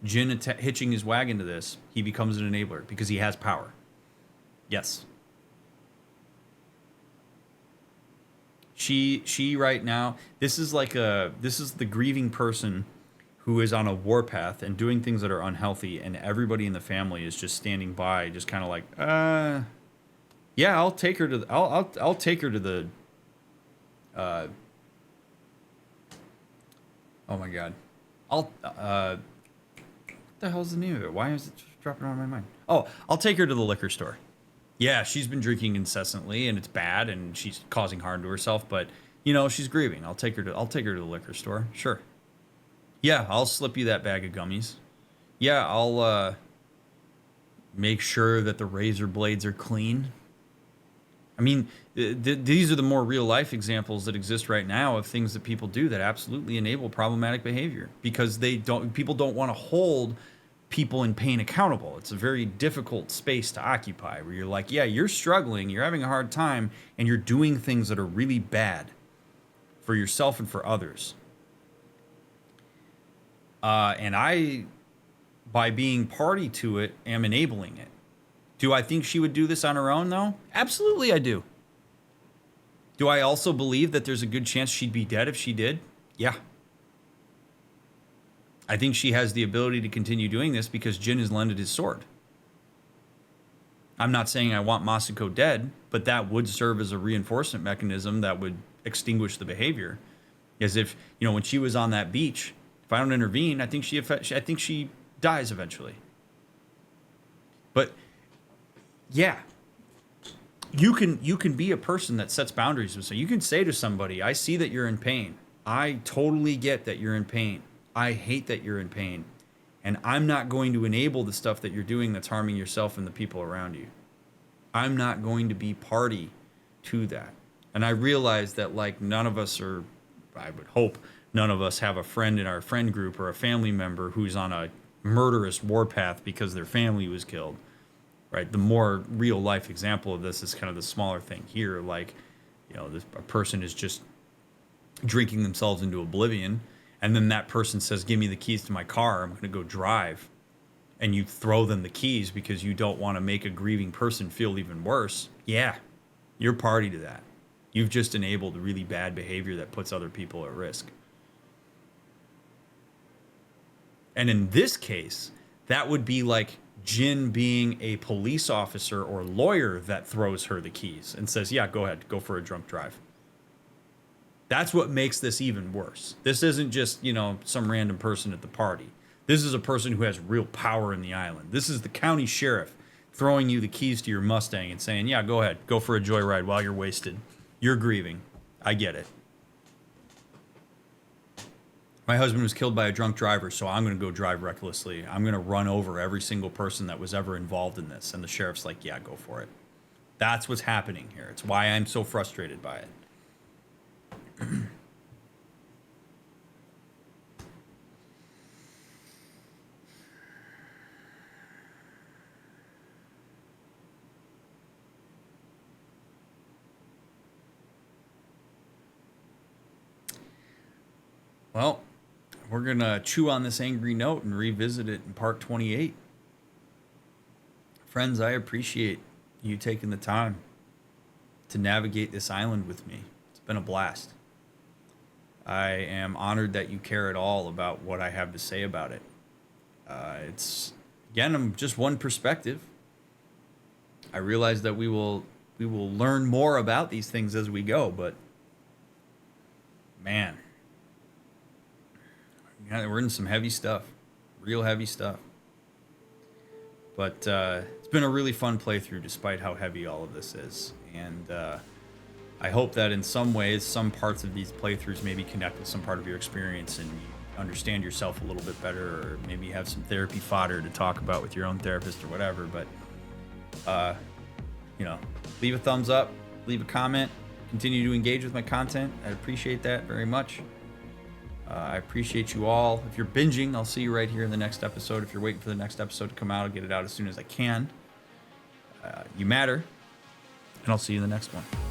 Jin hitching his wagon to this, he becomes an enabler because he has power. Yes. She right now, this is the grieving person who is on a warpath and doing things that are unhealthy, and everybody in the family is just standing by, just kind of like, yeah, I'll take her to I'll take her to the oh my god. What the hell's the name of it? Why is it just dropping out of my mind? Oh, I'll take her to the liquor store. Yeah, she's been drinking incessantly and it's bad and she's causing harm to herself, but you know, she's grieving. I'll take her to the liquor store. Sure. Yeah, I'll slip you that bag of gummies. Yeah, I'll make sure that the razor blades are clean. I mean, these are the more real life examples that exist right now of things that people do that absolutely enable problematic behavior because people don't want to hold people in pain accountable. It's a very difficult space to occupy where you're like, yeah, you're struggling, you're having a hard time, and you're doing things that are really bad for yourself and for others. And I, by being party to it, am enabling it. Do I think she would do this on her own, though? Absolutely, I do. Do I also believe that there's a good chance she'd be dead if she did? Yeah. I think she has the ability to continue doing this because Jin has lended his sword. I'm not saying I want Masako dead, but that would serve as a reinforcement mechanism that would extinguish the behavior. As if, you know, when she was on that beach, if I don't intervene, I think she dies eventually. But yeah, you can be a person that sets boundaries with. So you can say to somebody, I see that you're in pain. I totally get that you're in pain. I hate that you're in pain. And I'm not going to enable the stuff that you're doing that's harming yourself and the people around you. I'm not going to be party to that. And I realize that, like, none of us are, I would hope, none of us have a friend in our friend group or a family member who's on a murderous warpath because their family was killed. Right? The more real life example of this is kind of the smaller thing here. Like, you know, a person is just drinking themselves into oblivion. And then that person says, give me the keys to my car. I'm going to go drive. And you throw them the keys because you don't want to make a grieving person feel even worse. Yeah, you're party to that. You've just enabled really bad behavior that puts other people at risk. And in this case, that would be like Jin being a police officer or lawyer that throws her the keys and says, yeah, go ahead, go for a drunk drive. That's what makes this even worse. This isn't just, you know, some random person at the party. This is a person who has real power in the island. This is the county sheriff throwing you the keys to your Mustang and saying, yeah, go ahead, go for a joyride while you're wasted. You're grieving. I get it. My husband was killed by a drunk driver, so I'm going to go drive recklessly. I'm going to run over every single person that was ever involved in this. And the sheriff's like, yeah, go for it. That's what's happening here. It's why I'm so frustrated by it. Well, we're going to chew on this angry note and revisit it in part 28. Friends, I appreciate you taking the time to navigate this island with me. It's been a blast. I am honored that you care at all about what I have to say about it. It's, again, I'm just one perspective. I realize that we will learn more about these things as we go, but man, we're in some heavy stuff, real heavy stuff. But it's been a really fun playthrough despite how heavy all of this is. And I hope that in some ways, some parts of these playthroughs maybe connect with some part of your experience and you understand yourself a little bit better, or maybe have some therapy fodder to talk about with your own therapist or whatever. But, you know, leave a thumbs up, leave a comment, continue to engage with my content. I appreciate that very much. I appreciate you all. If you're binging, I'll see you right here in the next episode. If you're waiting for the next episode to come out, I'll get it out as soon as I can. You matter, and I'll see you in the next one.